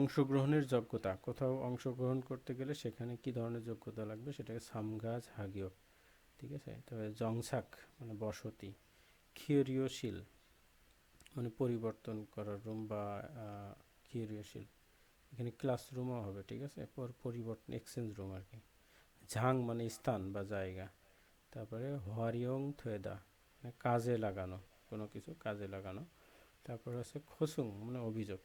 অংশগ্রহণের যোগ্যতা, কোথাও অংশগ্রহণ করতে গেলে সেখানে কি ধরনের যোগ্যতা লাগবে সেটাকে সামগাজ হাগিয়ক, ঠিক আছে। তবে জংসাক মানে বসতি, কিউরিয়শীল মানে পরিবর্তন করার রুম বা কিউরিয়শীল, এখানে ক্লাসরুমও হবে, ঠিক আছে, পরিবর্তন এক্সচেঞ্জ রুম আর কি। ঝাং মানে স্থান বা জায়গা। তারপরে হোয়ারিয়ং থুয়েদা মানে কাজে লাগানো, কোনো কিছু কাজে লাগানো। তারপরে আছে খসুং মানে অভিযোগ।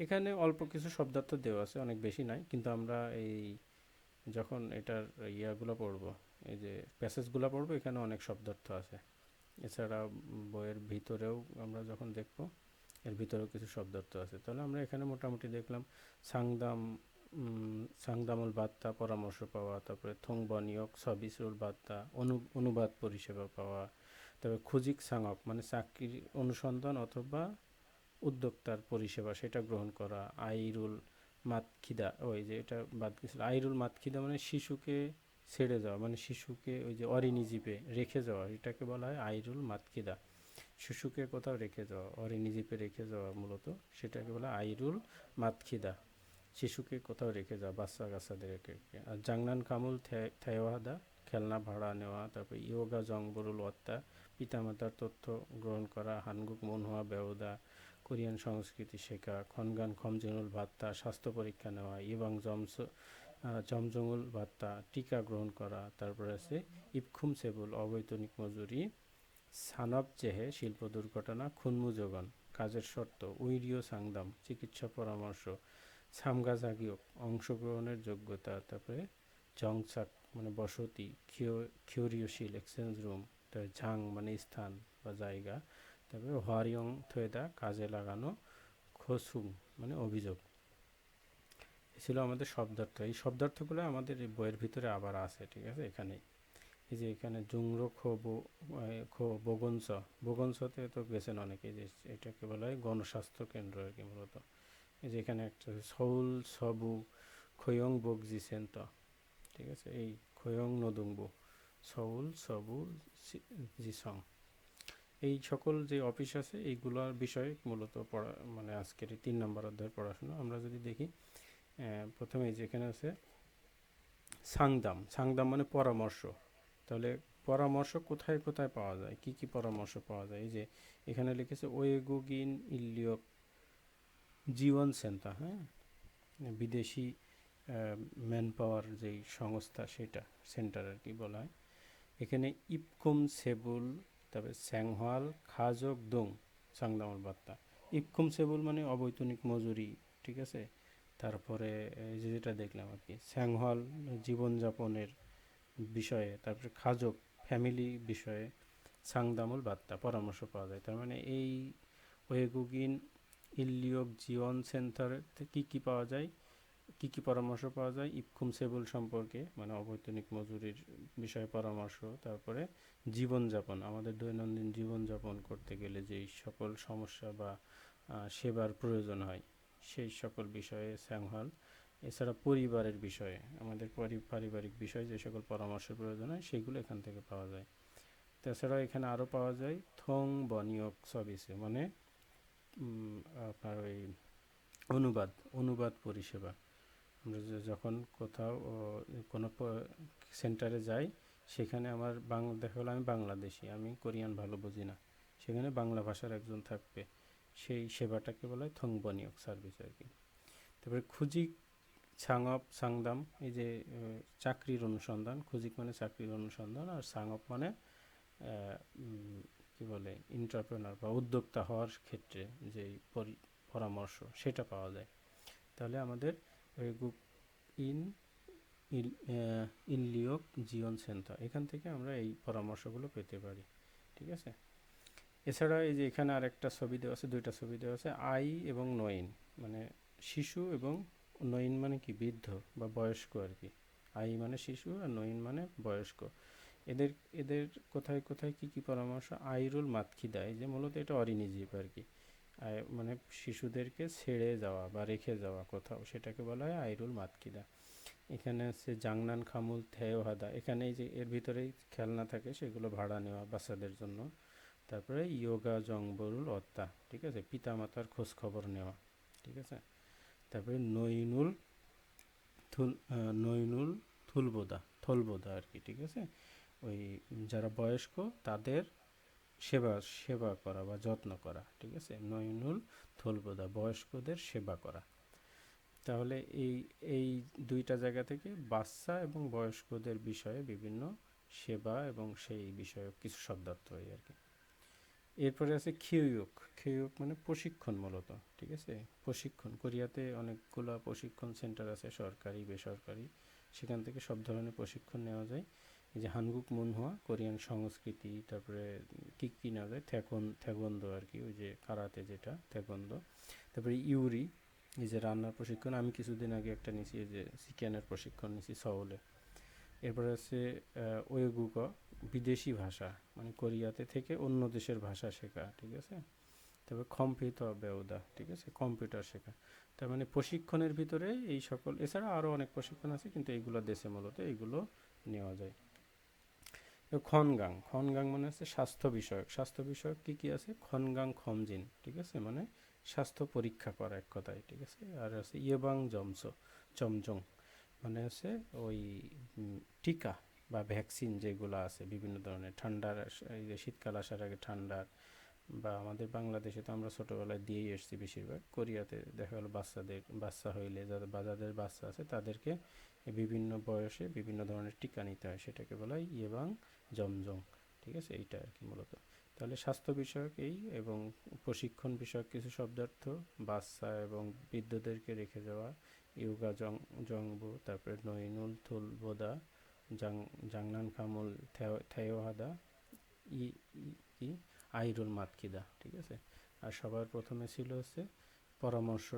এখানে অল্প কিছু শব্দার্থ দেওয়া আছে, অনেক বেশি নাই, কিন্তু আমরা এই যখন এটার ইয়াগুলো পড়বো, এই যে প্যাসেজগুলো পড়বো, এখানে অনেক শব্দার্থ আছে। এছাড়া বইয়ের ভিতরেও আমরা যখন দেখব এর ভিতরেও কিছু শব্দার্থ আছে। তাহলে আমরা এখানে মোটামুটি দেখলাম সাংদাম, সাংদামুল বার্তা পরামর্শ পাওয়া, তারপরে থংবনিয়ক সবিসরুল বার্তা অনুবাদ পরিষেবা পাওয়া, তবে খুজিক সাংক মানে চাকরির অনুসন্ধান অথবা উদ্যোক্তার পরিষেবা সেটা গ্রহণ করা। আইরুল মাতখিদা, ওই যে এটা বাদ গেছিল, আইরুল মাতখিদা মানে শিশুকে ছেড়ে যাওয়া, মানে শিশুকে ওই যে অরিনিজীবে রেখে যাওয়া, এটাকে বলা হয় আইরুল মাতখিদা। শিশুকে কোথাও রেখে যাওয়া, অরিনিজীবে রেখে যাওয়া মূলত, সেটাকে বলা আইরুল মাতখিদা, শিশুকে কোথাও রেখে যাওয়া, বাচ্চা কাচ্চাদের রেখে। আর জাংনান কামুল থেওয়াদা খেলনা ভাড়া নেওয়া। তারপর ইয়োগা জংবরুল ওয়াত্তা পিতামাতার তথ্য গ্রহণ করা। হানগুক মনহুয়া বেওদা কোরিয়ান সংস্কৃতি শেখা। খনগান খমজেনুল ভাত্তা স্বাস্থ্য পরীক্ষা নেওয়া। ইবাং জমজঙুল ভাত্তা টিকা গ্রহণ করা। তারপরে আছে ইপখুম সেবুল অবৈতনিক মজুরি। সানব চেহে শিল্প দুর্ঘটনা। খুনমুযোগন কাজের শর্ত। উইরিও সাংদাম চিকিৎসা পরামর্শ। সামগাজাগিয়ক অংশগ্রহণের যোগ্যতা। তারপরে জংসাক মানে বসতি, কিউরিয়শীল এক্সচেঞ্জ রুম, তারপরে ঝাং মানে স্থান বা জায়গা, তারপরে হোয়ারিয়ং থুয়েদা কাজে লাগানো, খসুং মানে অভিযোগ। এ ছিল আমাদের শব্দার্থ। এই শব্দার্থগুলো আমাদের এই বইয়ের ভিতরে আবার আছে, ঠিক আছে। এখানে এই যে এখানে জুংরো খো বগনস, বগনসতে তো গেছেন অনেকে, যে এটাকে বলা হয় গণস্বাস্থ্য কেন্দ্র আর কি মূলত। এই যে এখানে একটা সৌল সবু খয়ং বগজি সেন্ত, ঠিক আছে, এই খয়ং নদুংবু সৌল সবু জিসং, এই সকল যে অফিস আছে এইগুলোর বিষয়ে মূলত পড়া, মানে আজকের এই 3 নম্বর অধ্যায়ের পড়াশোনা। আমরা যদি দেখি প্রথমে যেখানে আছে সাংদাম, সাংদাম মানে পরামর্শ। তাহলে পরামর্শ কোথায় কোথায় পাওয়া যায়, কি কি পরামর্শ পাওয়া যায়? এই যে এখানে লিখেছে ওয়েগুগিন ইলিয়ক জীবন সেন্টার, হ্যাঁ, বিদেশি ম্যান পাওয়ার যেই সংস্থা সেটা সেন্টার আর কি বলা হয়। এখানে ইপকুম সেবুল, তারপরে স্যাংহওয়াল খাজক দং সাংদামল বার্তা। ইপকুম সেবুল মানে অবৈতনিক মজুরি, ঠিক আছে। তারপরে এই যে যেটা দেখলাম আর কি স্যাংহওয়াল জীবনযাপনের বিষয়ে, তারপরে খাজক ফ্যামিলি বিষয়ে, সাংদামুল বার্তা পরামর্শ পাওয়া যায়। তার মানে এই ওয়েগুগিন ইলিয়ক জীবন সেন্টারে কী কী পাওয়া যায়, কী কী পরামর্শ পাওয়া যায়? ইপকুম সেবুল সম্পর্কে মানে অবৈতনিক মজুরির বিষয়ে পরামর্শ, তারপরে জীবনযাপন, আমাদের দৈনন্দিন জীবনযাপন করতে গেলে যেই সকল সমস্যা বা সেবার প্রয়োজন হয় সেই সকল বিষয়ে স্যাংহল। এছাড়া পরিবারের বিষয়ে, আমাদের পারিবারিক বিষয়ে যে সকল পরামর্শের প্রয়োজন হয় সেগুলো এখান থেকে পাওয়া যায়। তাছাড়া এখানে আরও পাওয়া যায় থং বনিয়ক সবিসে মানে আপনার ওই অনুবাদ, অনুবাদ পরিষেবা। আমরা যখন কোথাও কোনো সেন্টারে যাই, সেখানে আমার দেখা হলো আমি বাংলাদেশি, আমি কোরিয়ান ভালো বুঝি না, সেখানে বাংলা ভাষার একজন থাকবে, সেই সেবাটাকে বলা হয় থংবনিয়ক সার্ভিস আর কি। তারপরে খুজিক সাংপ সাংদাম, এই যে চাকরির অনুসন্ধান, খুজিক মানে চাকরির অনুসন্ধান, আর সাংপ মানে কি বলে এন্টারপ্রেনার বা উদ্যোক্তা হওয়ার ক্ষেত্রে যেই পরামর্শ সেটা পাওয়া যায়। তাহলে আমাদের ইন ইনলিওক জীবন সেন্টার, এখান থেকে আমরা এই পরামর্শগুলো পেতে পারি, ঠিক আছে। এছাড়া এই যে এখানে আরেকটা ছবি দেওয়া আছে, দুইটা ছবি দেওয়া আছে, আই এবং নয়ন মানে শিশু, এবং নয়ন মানে কি বৃদ্ধ বা বয়স্ক আর কি। আই মানে শিশু আর নয়ন মানে বয়স্ক। এদের এদের কোথায় কোথায় কি কি পরামর্শ? আইরুল মাতখিদা, এই যে মূলত এটা অরিনিজীব আর কি, মানে শিশুদেরকে ছেড়ে যাওয়া বা রেখে যাওয়া কোথাও, সেটাকে বলা হয় আইরুল মাতখিদা। এখানে আছে জাংনান খামুল থেওহাদা, এখানে এই যে এর ভিতরেই খেলনা থাকে সেগুলো ভাড়া নেওয়া বাচ্চাদের জন্য। তারপরে ইয়োগা জংবরুল অত্তা, ঠিক আছে, পিতামাতার খোঁজ খবর নেওয়া, ঠিক আছে। তারপরে নইনুল থলবোদা আর কি, ঠিক আছে। ওই যারা বয়স্ক তাদের সেবা সেবা করা বা যত্ন করা, ঠিক আছে। নইনুল থলবোদা, বয়স্কদের সেবা করা। তাহলে এই এই দুইটা জায়গা থেকে বাচ্চা এবং বয়স্কদের বিষয়ে বিভিন্ন সেবা এবং সেই বিষয়ে কিছু শব্দার্থ হয় আর কি। এরপরে আছে খিউয়ুক মানে প্রশিক্ষণ মূলত, ঠিক আছে। প্রশিক্ষণ, কোরিয়াতে অনেকগুলো প্রশিক্ষণ সেন্টার আছে, সরকারি বেসরকারি, সেখান থেকে সব ধরনের প্রশিক্ষণ নেওয়া যায়। এই যে হানগুক মুনহোয়া, কোরিয়ান সংস্কৃতি, তারপরে কি নেওয়া যায়, থ্যাকোন্দো আর কি, ওই যে কারাতে যেটা থ্যাকোন্দো। তারপরে ইউরি, এই যে রান্নার প্রশিক্ষণ, আমি কিছুদিন আগে একটা নিয়েছি, এই যে চিকেনের প্রশিক্ষণ নিয়েছি সউলে। এরপরে আছে ওয়েগুক, বিদেশি ভাষা, মানে কোরিয়াতে থেকে অন্য দেশের ভাষা শেখা, ঠিক আছে। তারপরে বেউদা, ঠিক আছে, কম্পিউটার শেখা। তার মানে প্রশিক্ষণের ভিতরে এই সকল, এছাড়া আরও অনেক প্রশিক্ষণ আছে, কিন্তু এইগুলো দেশে মূলত এইগুলো নেওয়া যায়। খনগাং মানে হচ্ছে স্বাস্থ্য বিষয়ক কী কী আছে, খনগাং খমজিন, ঠিক আছে, মানে স্বাস্থ্য পরীক্ষা করা এক কথায়, ঠিক আছে। আর আছে চমজং, মানে হচ্ছে ওই টিকা বা ভ্যাকসিন যেগুলো আছে বিভিন্ন ধরনের, ঠান্ডার, এই যে শীতকাল আসার আগে ঠান্ডার, বা আমাদের বাংলাদেশে তো আমরা ছোটোবেলায় দিয়েই এসেছি বেশিরভাগ, কোরিয়াতে দেখা গেলো বাচ্চা হইলে যাদের বাচ্চা আছে তাদেরকে বিভিন্ন বয়সে বিভিন্ন ধরনের টিকা নিতে হয়, সেটাকে বলা হয় জমজং, ঠিক আছে, এইটা আর কি মূলত। তাহলে স্বাস্থ্য বিষয়ক এই এবং প্রশিক্ষণ বিষয়ক কিছু শব্দার্থ, বাচ্চা এবং বৃদ্ধদেরকে রেখে যাওয়া, জংবু, তারপরে নইনুল থুলবোদা, জাংনান খামুল থেওহাদা, ই কি আইরুল মাতকিদা, ঠিক আছে। আর সবার প্রথমে ছিল হচ্ছে পরামর্শ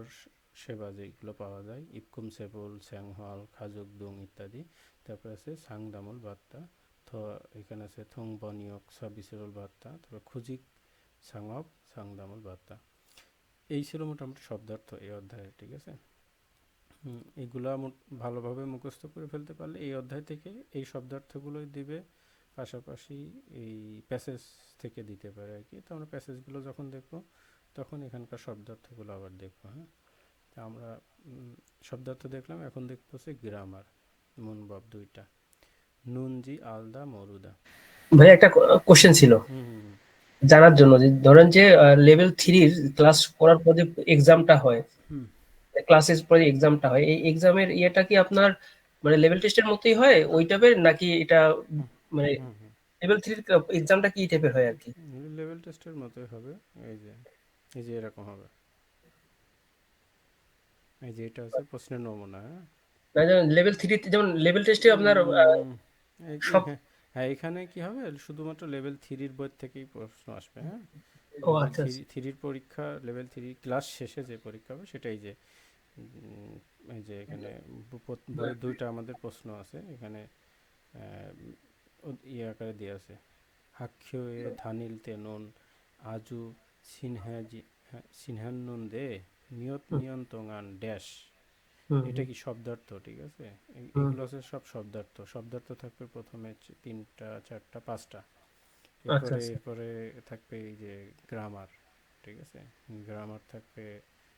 সেবা, যেগুলো পাওয়া যায়, ইপকুম সেবুল, স্যাংহল, খাজুকদুং ইত্যাদি। তারপর আছে সাংদামুল বার্তা, এখানে আছে থং বনিয়ক সাবিসেরুল বার্তা, তারপর খুজিক সাংব সাংদামুল বার্তা। এই ছিল মোটামুটি শব্দার্থ এই অধ্যায়ে, ঠিক আছে। এগুলা ভালোভাবে মুখস্থ করে ফেলতে পারলে এই অধ্যায় থেকে এই শব্দার্থগুলোই দিবে, পাশাপাশি এই প্যাসেজ থেকে দিতে পারে আর কি। তো আমরা প্যাসেজগুলো যখন দেখবো তখন এখানকার শব্দার্থগুলো আবার দেখবো। হ্যাঁ, তা আমরা শব্দার্থ দেখলাম, এখন দেখবো হচ্ছে গ্রামার, মনভাব দুইটা, নুনজি আলদা মরুদা। ভাই একটা কোশ্চেন ছিল হুম হুম জানার জন্য, যে ধরেন যে লেভেল থ্রির ক্লাস করার পর যে এক্সামটা হয়, হুম ক্লাসের পরে এক্সামটা হয়, এই এক্সামের ইয়েটা কি আপনার মানে লেভেল টেস্টের মতোই হয় ওই টাইপের, নাকি এটা হুম মানে হুম হুম লেভেল থ্রির এক্সামটা কি টাইপের হয় আর কি? লেভেল টেস্টের মতোই হবে। এই যে এরকম হবে, এই যে এটা হচ্ছে প্রশ্নের নমুনা। হ্যাঁ, না যেমন লেভেল থ্রিতে, যেমন লেভেল টেস্টে আপনার উম, সব। হ্যাঁ, এখানে কি হবে, শুধুমাত্র লেভেল থ্রির বই থেকেই প্রশ্ন আসবে। হ্যাঁ, ও লেভেল আচ্ছা আচ্ছা। থ্রির পরীক্ষা, লেভেল থ্রি ক্লাস শেষে যে পরীক্ষা হবে সেটাই, যে এই যে এখানে বইয়ের দুইটা আমাদের প্রশ্ন আছে এখানে, ইয়ে আকারে দিয়ে আছে, হাক্ষয়ে ধানিল তেনন আজু সিনহান্নুন দে মিয়ত হুম নিয়ন্তঙান ড্যাশ। হুম এটা হুম কি শব্দার্থ, ঠিক আছে। হুম। এগুলো হচ্ছে সব শব্দার্থ থাকবে প্রথমে তিনটা চারটা পাঁচটা। আচ্ছা আচ্ছা। এরপরে থাকবে এই যে গ্রামার, ঠিক আছে, গ্রামার থাকবে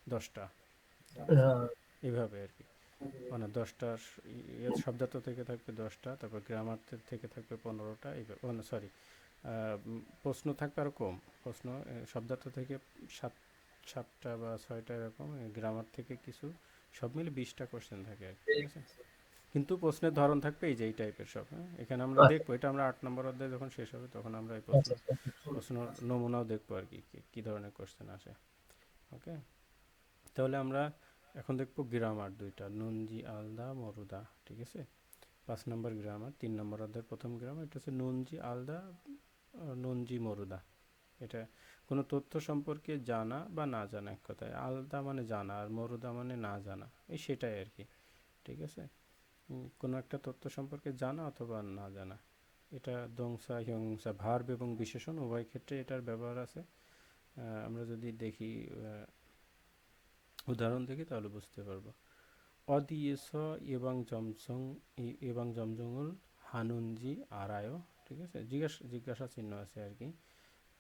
10টা, ঠিক আছে, আহ, এইভাবে আর কি। মানে 10টা শব্দার্থ থেকে থাকবে 10টা, তারপর গ্রামার থেকে থাকবে 15টা, এইভাবে, সরি, প্রশ্ন থাকবে আরও কম। প্রশ্ন শব্দার্থ থেকে সাত সাতটা বা 6টা এরকম, গ্রামার থেকে কিছু, সব মিলে 20টা কোশ্চেন থাকে আর কি, ঠিক আছে। কিন্তু প্রশ্নের ধরন থাকবে এই যে এই টাইপের সব। হ্যাঁ, এখানে আমরা আচ্ছা দেখবো, এটা আমরা 8 নম্বর অধ্যায় যখন শেষ হবে তখন আমরা এই আচ্ছা আচ্ছা। প্রশ্ন নমুনাও দেখবো আর কি, কী ধরনের কোশ্চেন আসে। ওকে, তাহলে আমরা এখন দেখবো গ্রামার দুইটা, নুনজি আলদা মরুদা, ঠিক আছে। 5 নম্বর গ্রামার, 3 নম্বর অধ্যায়ের প্রথম গ্রামার, এটা হচ্ছে নুনজি আলদা, নুনজি মরুদা। এটা কোনো তথ্য সম্পর্কে জানা বা না জানা, এক কথায় আলদা মানে জানা আর মরুদা মানে না জানা, এই সেটাই আর কি, ঠিক আছে। কোনো একটা তথ্য সম্পর্কে জানা অথবা না জানা, এটা দংসা হিংসা ভার্ব এবং বিশেষণ উভয় ক্ষেত্রে এটার ব্যবহার আছে। আমরা যদি দেখি, উদাহরণ দেখি তাহলে বুঝতে পারবো। অদিয়েস এবং জমজঙ্গল হানুনজি আরায়, ঠিক আছে, জিজ্ঞাসা চিহ্ন আছে আর কি।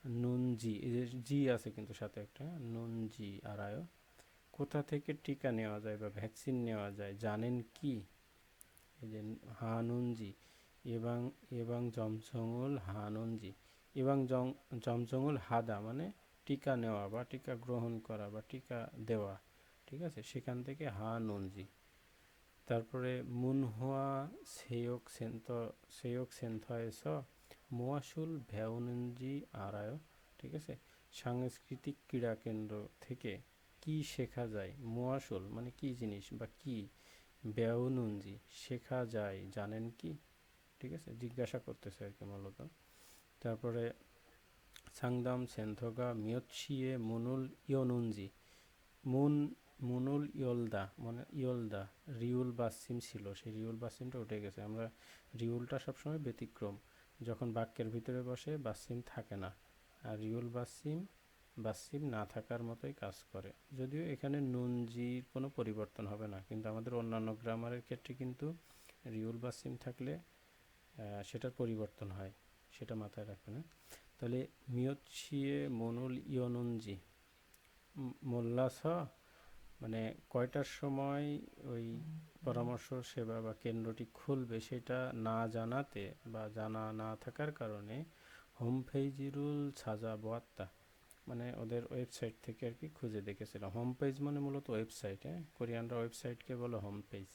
নুনজি, এই যে জি আছে কিন্তু সাথে একটা, নুনজি আরায় কোথা থেকে টিকা নেওয়া যায় বা ভ্যাকসিন নেওয়া যায় জানেন কি? এই যে হানুনজি এবং এবং জমজঙ্গল হানুনজি এবং জমজঙ্গল হাদা মানে টিকা নেওয়া বা টিকা গ্রহণ করা বা টিকা দেওয়া, ঠিক আছে, সেখান থেকে হানুনজি। তারপরে মুনহুয়া সেয়ক সেন্থয়েস মোয়াশুল ভ্যাউনজি আরায়, ঠিক আছে। সাংস্কৃতিক ক্রীড়া কেন্দ্র থেকে কি শেখা যায়? মোয়াশুল মানে কি জিনিস বা কি, ব্যাউনুনজি শেখা যায় জানেন কি, ঠিক আছে, জিজ্ঞাসা করতেছে আর কি মূলত। তারপরে সাংদাম সেন্থগা মিয়ৎসিয়ে মুনুল ইয়নুনজি মুন মুনুল ইয়লদা মানে ইয়লদা রিউল বাসিম ছিল, সেই রিউল বাসিমটা উঠে গেছে। আমরা রিউলটা সবসময় ব্যতিক্রম, যখন বাক্যের ভিতরে বসে বাসিম থাকে না, আর রিউল বাসিম বাসিম না থাকার মতোই কাজ করে। যদিও এখানে নুনজির কোনো পরিবর্তন হবে না, কিন্তু আমাদের অন্যান্য গ্রামারের ক্ষেত্রে কিন্তু রিউল বাসিম থাকলে সেটার পরিবর্তন হয়, সেটা মাথায় রাখবেন। তাহলে মিয়ৎসিয়ে মনুল ইয়নুনজি মোল্লাস মানে কয়টার সময় ওই পরামর্শ সেবা বা কেন্দ্রটি খুলবে সেটা না জানাতে বা জানা না থাকার কারণে হোম পেজিরুল সাজা বোয়াত্তা মানে ওদের ওয়েবসাইট থেকে আর কি খুঁজে দেখেছিলাম। হোম পেজ মানে মূলত ওয়েবসাইট, হ্যাঁ, কোরিয়ানরা ওয়েবসাইটকে বলে হোম পেজ।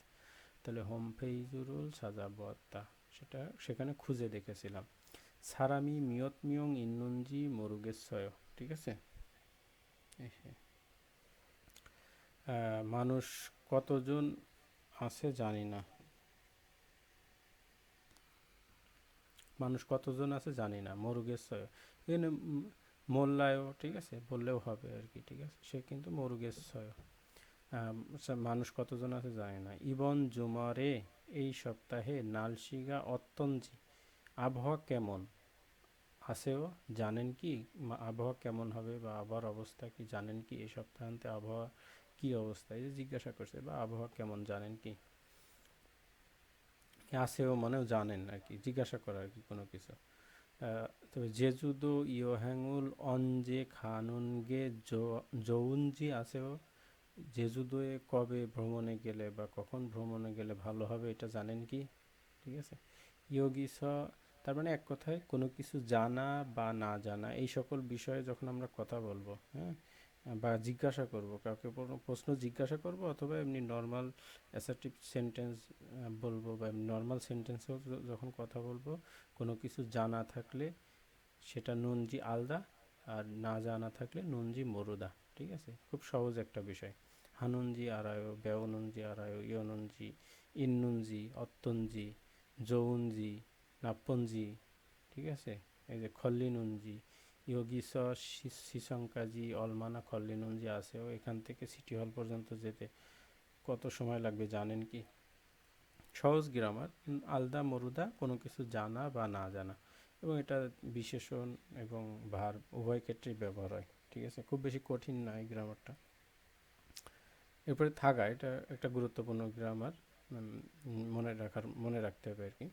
তাহলে হোম পেজুরুল সাজা বোয়াত্তা সেটা সেখানে খুঁজে দেখেছিলাম। সারামি মিয়ত মিয়ং ইন্নুনজি মরুগেশ্বয়, ঠিক আছে। মানুষ কতজন আছে জানি না, মানুষ কতজন আছে জানি না, মরুগেশ্বয় এখানে মোল্লায়ও, ঠিক আছে, বললেও হবে আর কি, ঠিক আছে, সে কিন্তু মরুগেশ্বয়। মানুষ কতজন আছে জানি না। ইবন জুমারে এই সপ্তাহে নালশিগা অত্তঞ্জি আবহাওয়া কেমন আছেও জানেন কি, আবহাওয়া কেমন হবে বা আবহাওয়ার অবস্থা কি জানেন কি, এই সপ্তাহান্তে আবহাওয়া কি অবস্থা, এই যে জিজ্ঞাসা করছে, বা আবহাওয়া কেমন জানেন কি, আছেও মানেও জানেন আর কি, জিজ্ঞাসা করা আর কি কোনো কিছু। তবে জেজুদো ইয়োহ্যাঙ্গুল অনজে খানুনগে জৌনজি আছেও, জেজুদোয়ে কবে ভ্রমণে গেলে বা কখন ভ্রমণে গেলে ভালো হবে এটা জানেন কি, ঠিক আছে। ইয়োগিস তার মানে এক কথায় কোনো কিছু জানা বা না জানা এই সকল বিষয়ে যখন আমরা কথা বলবো, হ্যাঁ, বা জিজ্ঞাসা করব কাউকে, কোনো প্রশ্ন জিজ্ঞাসা করব অথবা এমনি নর্মাল অ্যাসার্টিভ সেন্টেন্স বলবো বা নর্মাল সেন্টেন্সেও যখন কথা বলবো, কোনো কিছু জানা থাকলে সেটা নুনজি আলদা, আর না জানা থাকলে নুনজি মরুদা, ঠিক আছে, খুব সহজ একটা বিষয়। হানুনজি আরায়, ব্যবনুনজি আরায়, ইয়নুনজি, ইন্নুনজি, অত্তনজি, যৌনজি, নাপ্পনজি, ঠিক আছে। এই যে খল্লিনুনজি, ইয়োগিস সিসংকাজি অলমানা খল্লিনুনজি আছেও, এখান থেকে সিটি হল পর্যন্ত যেতে কত সময় লাগবে জানেন কি। সহজ গ্রামার, আলদা মরুদা কোনো কিছু জানা বা না জানা, এবং এটা বিশেষণ এবং ভার উভয় ক্ষেত্রেই ব্যবহার হয়, ঠিক আছে, খুব বেশি কঠিন না এই গ্রামারটা। এরপরে থাকা, এটা একটা গুরুত্বপূর্ণ গ্রামার, মনে রাখতে হবে আর কি।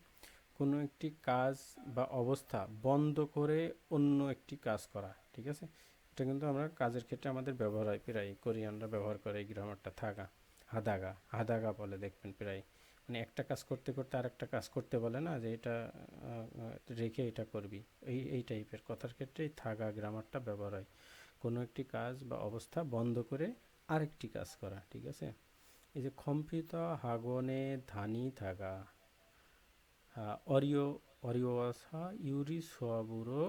কোনো একটি কাজ বা অবস্থা বন্ধ করে অন্য একটি কাজ করা, ঠিক আছে, এটা কিন্তু আমরা কাজের ক্ষেত্রে আমাদের ব্যবহার হয়, প্রায় কোরিয়ানরা ব্যবহার করে এই গ্রামারটা। থাকা হাদাগা হাদাগা বলে দেখবেন প্রায়, মানে একটা কাজ করতে করতে আরেকটা কাজ করতে বলে না, যে এটা রেখে এটা করবি, এই টাইপের কথার ক্ষেত্রে এই থাকা গ্রামারটা ব্যবহার হয়। কোনো একটি কাজ বা অবস্থা বন্ধ করে আরেকটি কাজ করা, ঠিক আছে। এই যে খম্পিত হাগনে ধানি থাকা অরিও অরিওয়াসা ইউরি সোয়াবুরো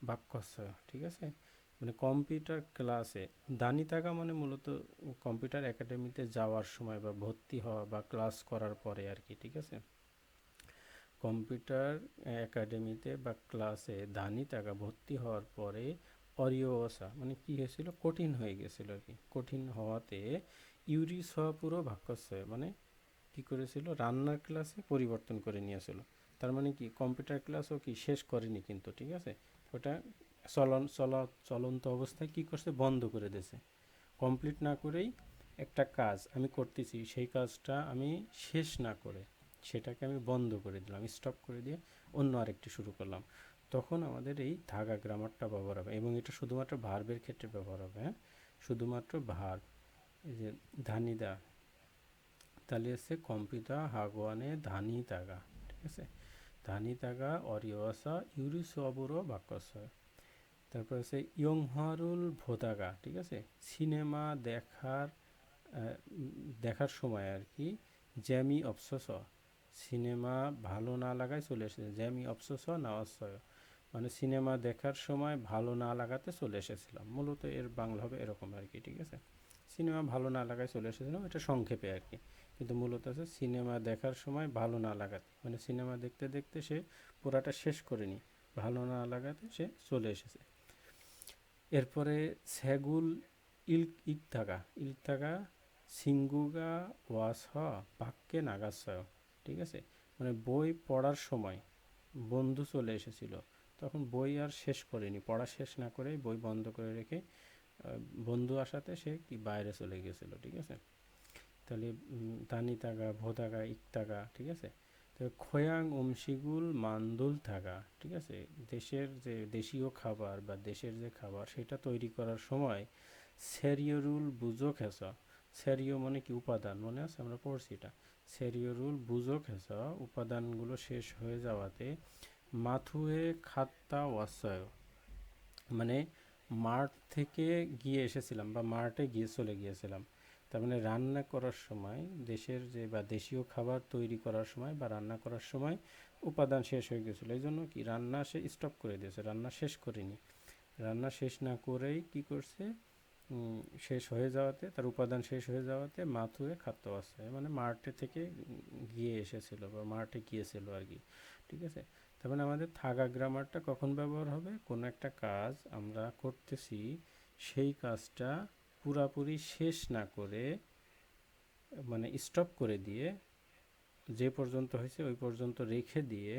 বাক্যস্য, ঠিক আছে, মানে কম্পিউটার ক্লাসে দানি থাকা মানে মূলত কম্পিউটার একাডেমিতে যাওয়ার সময় বা ভর্তি হওয়া বা ক্লাস করার পরে আর কি, ঠিক আছে। কম্পিউটার একাডেমিতে বা ক্লাসে দানি থাকা ভর্তি হওয়ার পরে অরিওসা মানে কি হয়েছিল, কঠিন হয়ে গেছিল আর কি, কঠিন হওয়াতে ইউরি সোয়াপুরো বাক্যস্য মানে কি করেছিল, রান্নার ক্লাসে পরিবর্তন করে নিয়েছিল। তার মানে কি কম্পিউটার ক্লাসও কি শেষ করেনি কিন্তু, ঠিক আছে, ওটা চলন্ত অবস্থায় কি করছে, বন্ধ করে দিয়েছে, কমপ্লিট না করেই একটা কাজ আমি করতেছি, সেই কাজটা আমি শেষ না করে সেটাকে আমি বন্ধ করে দিলাম, স্টপ করে দিয়ে অন্য আরেকটি শুরু করলাম, তখন আমাদের এই ধাগা গ্রামারটা ব্যবহার হবে, এবং এটা শুধুমাত্র ভার্বের ক্ষেত্রে ব্যবহার হবে, হ্যাঁ, শুধুমাত্র ভার্ব। এই যে ধানিদা, তাহলে হচ্ছে কম্পিতা হাগওয়ানে ধানি তাগা, ঠিক আছে, ধানি তাগা অরিওয়াসা ইউরিসবুরো বাক্যসয়। তারপর হচ্ছে ইয়ংহারুল ভোদাগা, ঠিক আছে, সিনেমা দেখার সময় আর কি, জ্যামি অপসস, সিনেমা ভালো না লাগায় চলে এসেছে, জ্যামি অপসস নাওয়াসয়, মানে সিনেমা দেখার সময় ভালো না লাগাতে চলে এসেছিলাম, মূলত এর বাংলা হবে এরকম আর কি, ঠিক আছে, সিনেমা ভালো না লাগায় চলে এসেছিলাম, এটা সংক্ষেপে আর কি, কিন্তু মূলত আছে সিনেমা দেখার সময় ভালো না লাগাতে, মানে সিনেমা দেখতে দেখতে সে পুরাটা শেষ করেনি, ভালো না লাগাতে সে চলে এসেছে। এরপরে সেগুল ইলতাগা সিঙ্গুগা ওয়াস হ বাক্যে নাগাসয়, ঠিক আছে, মানে বই পড়ার সময় বন্ধু চলে এসেছিল, তখন বই আর শেষ করেনি, পড়া শেষ না করেই বই বন্ধ করে রেখে বন্ধু আসাতে সে কি বাইরে চলে গিয়েছিল, ঠিক আছে, তাহলে দানি তাগা ভোদাগা ইকতাগা, ঠিক আছে। তো খোয়াং অমশিগুল মান্দুল থাকা, ঠিক আছে, দেশের যে দেশীয় খাবার বা দেশের যে খাবার সেটা তৈরি করার সময় সেরিয়রুল বুজো খেসা, সেরিও মানে কি উপাদান, মনে আছে আমরা পড়ছি এটা, সেরিয়রুল বুজো খেসা, উপাদানগুলো শেষ হয়ে যাওয়াতে মাথুয়ে খাত্তা ওয়াসায়, মানে মাঠ থেকে গিয়ে এসেছিলাম বা মাঠে গিয়ে চলে গিয়েছিলাম, তার মানে রান্না করার সময় দেশের যে বা দেশীয় খাবার তৈরি করার সময় বা রান্না করার সময় উপাদান শেষ হয়ে গেছিলো, এই জন্য কি রান্না সে স্টপ করে দিয়েছে, রান্না শেষ করেনি, রান্না শেষ না করেই কি করছে, শেষ হয়ে যাওয়াতে তার উপাদান শেষ হয়ে যাওয়াতে মাথুয়ে খাদ্য আছে, মানে মাঠে থেকে গিয়ে এসেছিলো বা মাঠে গিয়েছিল আর কি, ঠিক আছে। তার মানে আমাদের থাগা গ্রামারটা কখন ব্যবহার হবে, কোনো একটা কাজ আমরা করতেছি সেই কাজটা পুরাপুরি শেষ না করে, মানে স্টপ করে দিয়ে, যে পর্যন্ত হয়েছে ওই পর্যন্ত রেখে দিয়ে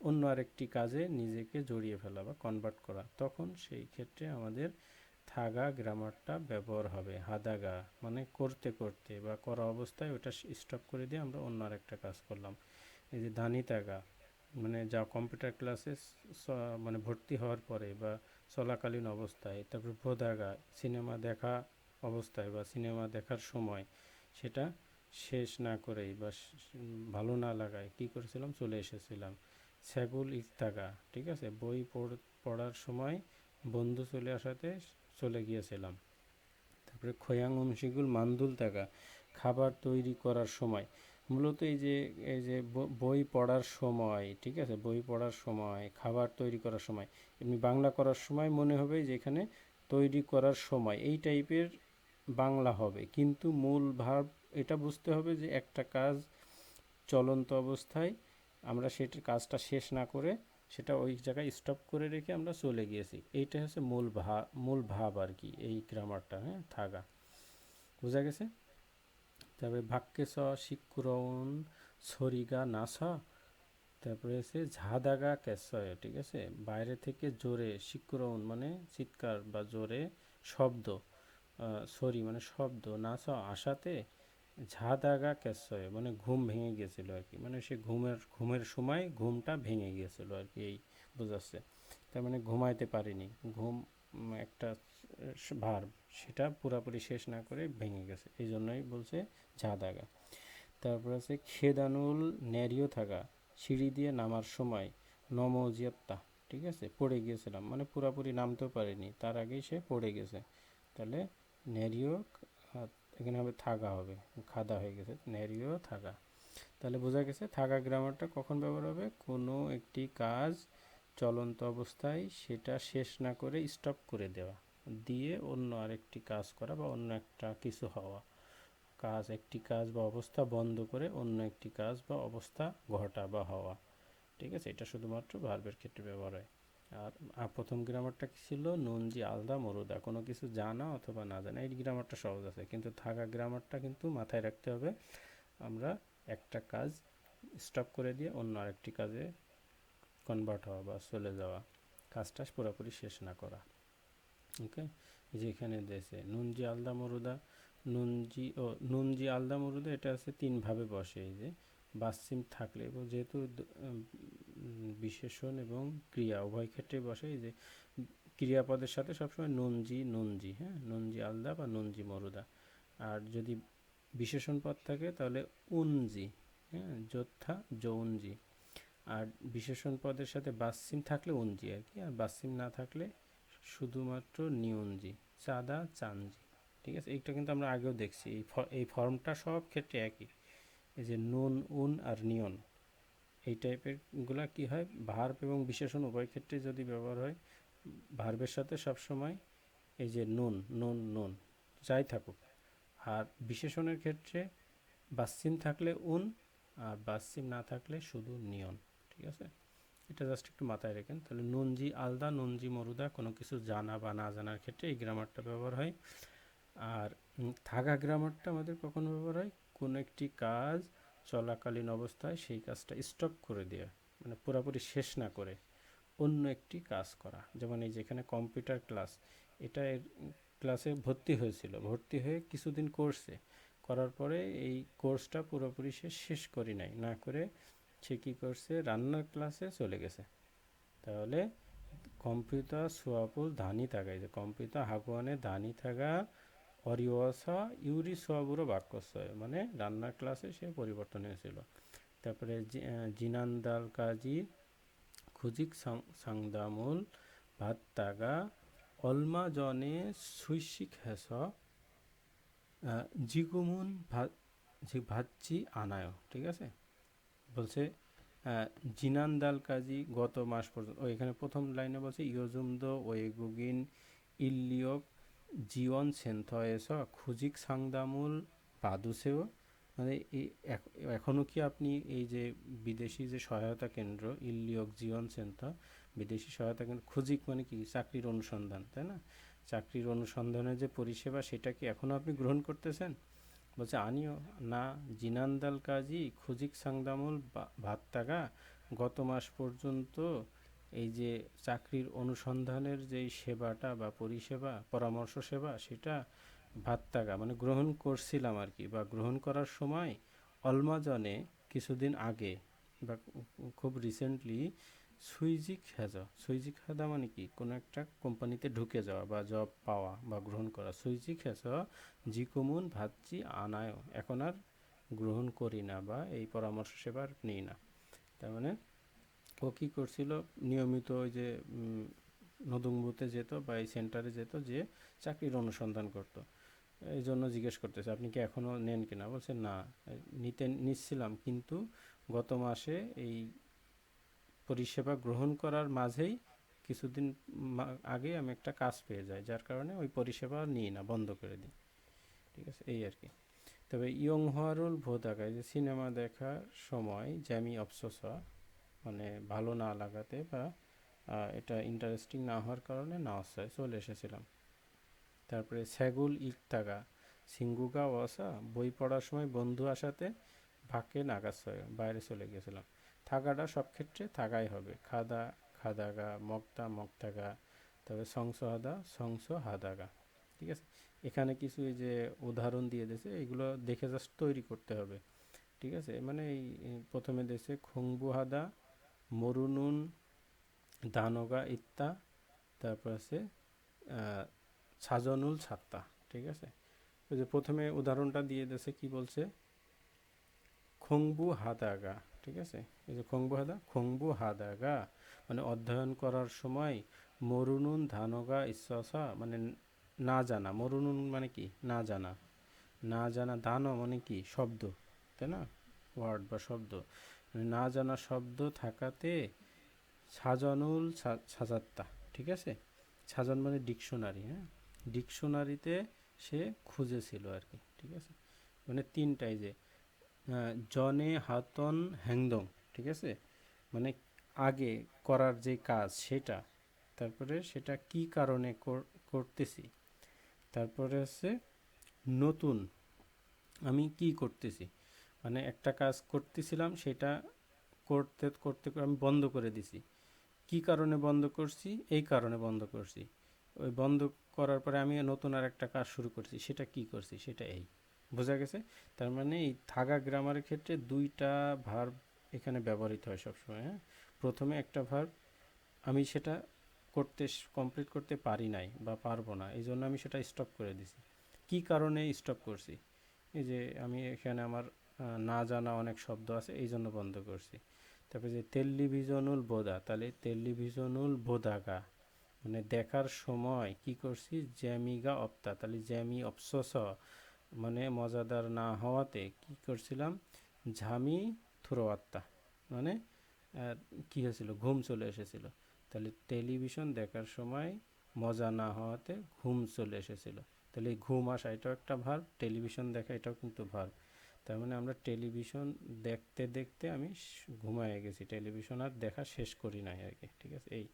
অন্য আরেকটি কাজে নিজেকে জড়িয়ে ফেলা বা কনভার্ট করা, তখন সেই ক্ষেত্রে আমাদের থাগা গ্রামারটা ব্যবহার হবে। হাদাগা মানে করতে করতে বা করা অবস্থায় ওটা স্টপ করে দিয়ে আমরা অন্য আরেকটা কাজ করলাম। এই যে দানিতাগা মানে যা কম্পিউটার ক্লাসে মানে ভর্তি হওয়ার পরে বা চলাকালীন অবস্থায়, তারপর ভোদাগা সিনেমা দেখা অবস্থায় বা সিনেমা দেখার সময় সেটা শেষ না করেই বা ভালো না লাগায় কী করেছিলাম, চলে এসেছিলাম। সেগুল ইস্তাগা, ঠিক আছে, বই পড়ার সময় বন্ধু চলে আসাতে চলে গিয়েছিলাম। তারপরে খয়াং অংশিগুল মান্দুল তাগা, খাবার তৈরি করার সময়, মূলত এই যে বই পড়ার সময়, ঠিক আছে, বই পড়ার সময় খাবার তৈরি করার সময়, এমনি বাংলা করার সময় মনে হবে যে এখানে তৈরি করার সময় এই টাইপের বাংলা হবে, কিন্তু মূল ভাব এটা বুঝতে হবে যে একটা কাজ চলন্ত অবস্থায় আমরা সেটার কাজটা শেষ না করে সেটা ওই জায়গায় স্টপ করে রেখে আমরা চলে গিয়েছি, এইটা হচ্ছে মূল ভাব আর কি এই গ্রামারটা, হ্যাঁ, থাগা, বোঝা গেছে। তারপরে ভাক্যে স শিক্ষুরউন ছরিগা না স, তারপরে হচ্ছে ঝাদাগা ক্যাসয়, ঠিক আছে, বাইরে থেকে জোরে, শিক্ষুরউন মানে চিৎকার বা জোরে শব্দ, সরি মানে শব্দ, না স আশাতে, ঝাদাগা ক্যাসয় মানে ঘুম ভেঙে গিয়েছিল আর কি, মানে সে ঘুমের সময় ঘুমটা ভেঙে গিয়েছিল আর কি, এই বোঝাচ্ছে, তার মানে ঘুমাইতে পারিনি, ঘুম একটা ভার সেটা পুরাপুরি শেষ না করে ভেঙে গেছে, এই জন্যই বলছে ঝাদাগা। তারপর আছে খেদানুল ন্যারিও থাকা, সিঁড়ি দিয়ে নামার সময় নমজিয়াত্তা, ঠিক আছে, পড়ে গিয়েছিলাম, মানে পুরাপুরি নামতেও পারিনি তার আগেই সে পড়ে গেছে, তাহলে ন্যারিও, এখানে হবে থাকা, হবে খাদা হয়ে গেছে, ন্যারিও থাকা। তাহলে বোঝা গেছে থাকা গ্রামারটা কখন ব্যবহার হবে, কোনো একটি কাজ চলন্ত অবস্থায় সেটা শেষ না করে স্টপ করে দেওয়া, দিয়ে অন্য আরেকটি কাজ করা বা অন্য একটা কিছু হওয়া, একটি কাজ বা অবস্থা বন্ধ করে অন্য একটি কাজ বা অবস্থা ঘটা বা হওয়া, ঠিক আছে, এটা শুধুমাত্র ভার্বের ক্ষেত্রে ব্যবহার হয়। আর প্রথম গ্রামারটা কি ছিল, নুনজি আলদা মরুদা, কোনো কিছু জানা অথবা না জানা, এই গ্রামারটা সহজ আছে, কিন্তু থাকা গ্রামারটা কিন্তু মাথায় রাখতে হবে, আমরা একটা কাজ স্টপ করে দিয়ে অন্য আরেকটি কাজে কনভার্ট হওয়া বা চলে যাওয়া, কাজটা পুরোপুরি শেষ না করা, ওকে। যেখানে দেশে নুনজি আলদা মরুদা, নুনজি আলদা মরুদা, এটা আছে তিনভাবে বসে, এই যে বাসিম থাকলে, এবং যেহেতু বিশেষণ এবং ক্রিয়া উভয় ক্ষেত্রে বসে, এই যে ক্রিয়াপদের সাথে সবসময় নুনজি নুনজি, হ্যাঁ, নুনজি আলদা বা নুনজি মরুদা, আর যদি বিশেষণ পদ থাকে তাহলে উনজি, হ্যাঁ, যোদ্ধা যৌনজি। আর বিশেষণ পদের সাথে বাসসিম থাকলে উনজি আর কি, আর বাসসিম না থাকলে শুধুমাত্র নিউনজি, চাঁদা চানজি। ঠিক আছে, এইটা কিন্তু আমরা আগেও দেখছি, এই ফর্মটা সব ক্ষেত্রে একই। এই যে নুন, উন আর নিয়ন, এই টাইপের গুলা কি হয়, ভার্ব এবং বিশেষণ উভয় ক্ষেত্রে যদি ব্যবহার হয়, ভার্বের সাথে সবসময় এই যে নুন, নুন, নুন যাই থাকুক। আর বিশেষণের ক্ষেত্রে বাসসিম থাকলে উন, আর বাসসিম না থাকলে শুধু নিয়ন। ঠিক আছে, এটা জাস্ট একটু মাথায় রাখেন। তাহলে নুনজি আলদা, নুনজি মরুদা, কোনো কিছু জানা বা না জানার ক্ষেত্রে এই গ্রামারটা ব্যবহার হয়। আর থাকা গ্রামারটা আমাদের কখন ব্যবহার হয়, কোনো একটি কাজ চলাকালীন অবস্থায় সেই কাজটা স্টপ করে দেওয়া, মানে পুরোপুরি শেষ না করে অন্য একটি কাজ করা। যেমন এই যেখানে কম্পিউটার ক্লাস, এটা এর ক্লাসে ভর্তি হয়েছিল, ভর্তি হয়ে কিছুদিন করছে, করার পরে এই কোর্সটা পুরোপুরি সে শেষ করি নাই, না করে সে কী করছে, রান্নার ক্লাসে চলে গেছে। তাহলে কম্পিউটার সোয়াপুল ধানি থাকা, এই যে কম্পিউটার হাগুয়ানে ধানি থাকা অরিওয়াসা ইউরি সোয়াবুরো বাক্যসয়, মানে রান্নার ক্লাসে সে পরিবর্তন হয়েছিল। তারপরে জিনান্দাল কাজী খুজিক সাংদামুল ভাত তাগা অলমা জনে সুইশিক হেস জিগুমুন ভাচ্চি আনায়। ঠিক আছে, বলছে জিনান্দাল কাজী গত মাস পর্যন্ত, এখানে প্রথম লাইনে বলছে ইয়োজুমদো ওয়েগুগিন ইল্লিওক জীবন সেন্থয়েস খুজিক সাংদামুল পাদুসেও, মানে এখনও কি আপনি এই যে বিদেশি যে সহায়তা কেন্দ্র ইল্লিওক জীবন সেন্থ, বিদেশি সহায়তা কেন্দ্র, খুজিক মানে কি, চাকরির অনুসন্ধান, তাই না, চাকরির অনুসন্ধানের যে পরিষেবা সেটা কি এখনও আপনি গ্রহণ করতেছেন? বলছে আনিও না, জিনান্দাল কাজী খুজিক সাংদামুল ভাত্তাগা, গত মাস পর্যন্ত এই যে চাকরির অনুসন্ধানের যেই সেবাটা বা পরিষেবা পরামর্শ সেবা, সেটা ভাত্তাগা মানে গ্রহণ করছিলাম আর কি, বা গ্রহণ করার সময় অলমাজনে কিছুদিন আগে বা খুব রিসেন্টলি সুইজিক হেদা মানে কি, কোনো একটা কোম্পানিতে ঢুকে যাওয়া বা জব পাওয়া বা গ্রহণ করা, সুইজিক হেস জিকুমুন ভাচ্চি আনায়, এখন আর গ্রহণ করি না বা এই পরামর্শ সেবার নিই না। তার মানে ও কী করছিল, নিয়মিত ওই যে নদুংবুতে যেত বা এই সেন্টারে যেত, যে চাকরির অনুসন্ধান করত। এই জন্য জিজ্ঞেস করতেছে আপনি কি এখনও নেন কিনা, বলছে না, নিচ্ছিলাম, কিন্তু গত মাসে এই পরিষেবা গ্রহণ করার মাঝেই কিছুদিন আগে আমি একটা কাজ পেয়ে যাই, যার কারণে ওই পরিষেবা নিই না, বন্ধ করে দিই। ঠিক আছে, এই আর কি। তবে ইয়ং হওয়ারুল ভোদাগায়, যে সিনেমা দেখার সময় জ্যামি অফসোস হওয়া, মানে ভালো না লাগাতে বা এটা ইন্টারেস্টিং না হওয়ার কারণে না অসায় চলে এসেছিলাম। তারপরে স্যাগুল ইকতাগা সিঙ্গুগা ওয়াসা, বই পড়ার সময় বন্ধু আসাতে ভাকে নাগাছয়, বাইরে চলে গেছিলাম। থাকাটা সব ক্ষেত্রে থাকাই হবে, খাদা খাদাগা, মগতা মগতাগা, তবে সংস হাদা সংস হাদাগা। ঠিক আছে, এখানে কিছু এই যে উদাহরণ দিয়ে দিয়েছে, এগুলো দেখে জাস্ট তৈরি করতে হবে। ঠিক আছে, মানে এই প্রথমে দিয়েছে খুংবু হাদা, মরুনুন, দানগা ইত্তা, তারপর আছে সাজনুল ছাত্তা। ঠিক আছে, ওই যে প্রথমে উদাহরণটা দিয়ে দিয়েছে, কি বলছে, খংবু হাদাগা। ঠিক আছে, এই যে খংবু হাদাগা মানে অধ্যয়ন করার সময়, মরুনুন ধানগা ইসা মানে না জানা, মরুনুন মানে কি না জানা, না জানা, দান মানে কি শব্দ, তাই না, ওয়ার্ড বা শব্দ, মানে না জানা শব্দ থাকাতে সাজানুল সাজাত্তা। ঠিক আছে, সাজান মানে ডিকশনারি, হ্যাঁ, ডিকশনারিতে সে খুঁজেছিল আর কি। ঠিক আছে, মানে তিনটাই যে জনে হাতন হ্যাংদং, ঠিক আছে, মানে আগে করার যে কাজ সেটা, তারপরে সেটা কি কারণে করতেছি, তারপরে হচ্ছে নতুন আমি কি করতেছি, মানে একটা কাজ করতেছিলাম সেটা করতে করতে আমি বন্ধ করে দিছি, কি কারণে বন্ধ করছি, এই কারণে বন্ধ করছি, ওই বন্ধ করার পরে আমি নতুন আর একটা কাজ শুরু করছি, সেটা কি করছি, সেটা এই, বোঝা গেছে। তার মানে এই থাকা গ্রামারের ক্ষেত্রে দুইটা ভার্ব এখানে ব্যবহৃত হয় সবসময়। হ্যাঁ, প্রথমে একটা ভার্ব আমি সেটা কমপ্লিট করতে পারি নাই বা পারবো না, এই জন্য আমি সেটা স্টপ করে দিছি, কি কারণে স্টপ করছি, এই যে আমি এখানে আমার না জানা অনেক শব্দ আছে এই জন্য বন্ধ করছি। তারপরে যে টেলিভিশনুল বোদা, তাহলে টেলিভিশনুল বোদাগা মানে দেখার সময় কি করছি, জ্যামিগা অপ্তা, তাহলে জ্যামি অপসস মানে মজাদার না হওয়াতে কি করছিলাম, ঝামি থুরোয়াত্তা মানে কি হয়েছিল, ঘুম চলে এসেছিল। তাহলে টেলিভিশন দেখার সময় মজা না হওয়াতে ঘুম চলে এসেছিল। তাহলে এই ঘুম আসা এটাও একটা ভার্ব, টেলিভিশন দেখা এটাও কিন্তু ভার্ব। তার মানে আমরা টেলিভিশন দেখতে দেখতে আমি ঘুমায় গেছি, টেলিভিশন আর দেখা শেষ করি নাই আর কি, ঠিক আছে। এই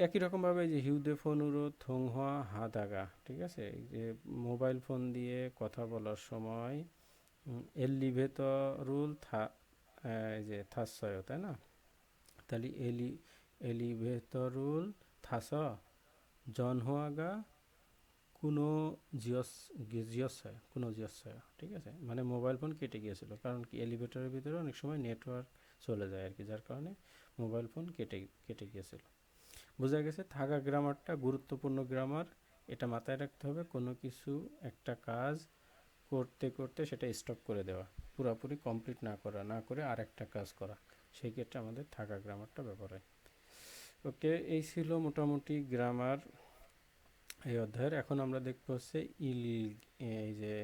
একই রকমভাবে যে হিউদে ফোন উড়ো থংহা হাদাগা, ঠিক আছে, এই যে মোবাইল ফোন দিয়ে কথা বলার সময় এলিভেটরুল এই যে থাসয়, তাই না? তাহলে এলিভেটরুল থাস জনহোয়াগা কোনো জিয়সয় কোনো জিয়সয়, ঠিক আছে, মানে মোবাইল ফোন কেটে গিয়েছিল, কারণ কি এলিভেটরের ভিতরে অনেক সময় নেটওয়ার্ক চলে যায় আর কি, যার কারণে মোবাইল ফোন কেটে গিয়েছিল। বোঝা গেছে থাকা গ্রামারটা গুরুত্বপূর্ণ গ্রামার, এটা মাথায় রাখতে হবে। কোনো কিছু একটা কাজ করতে করতে সেটা স্টপ করে দেওয়া, পুরোপুরি কমপ্লিট না করে আর একটা কাজ করা, সেই ক্ষেত্রে আমাদের থাকা গ্রামারটা ব্যবহার হয়। ওকে, এই ছিল মোটামুটি গ্রামার এই অধ্যায়ের। এখন আমরা দেখবো হচ্ছে এই যে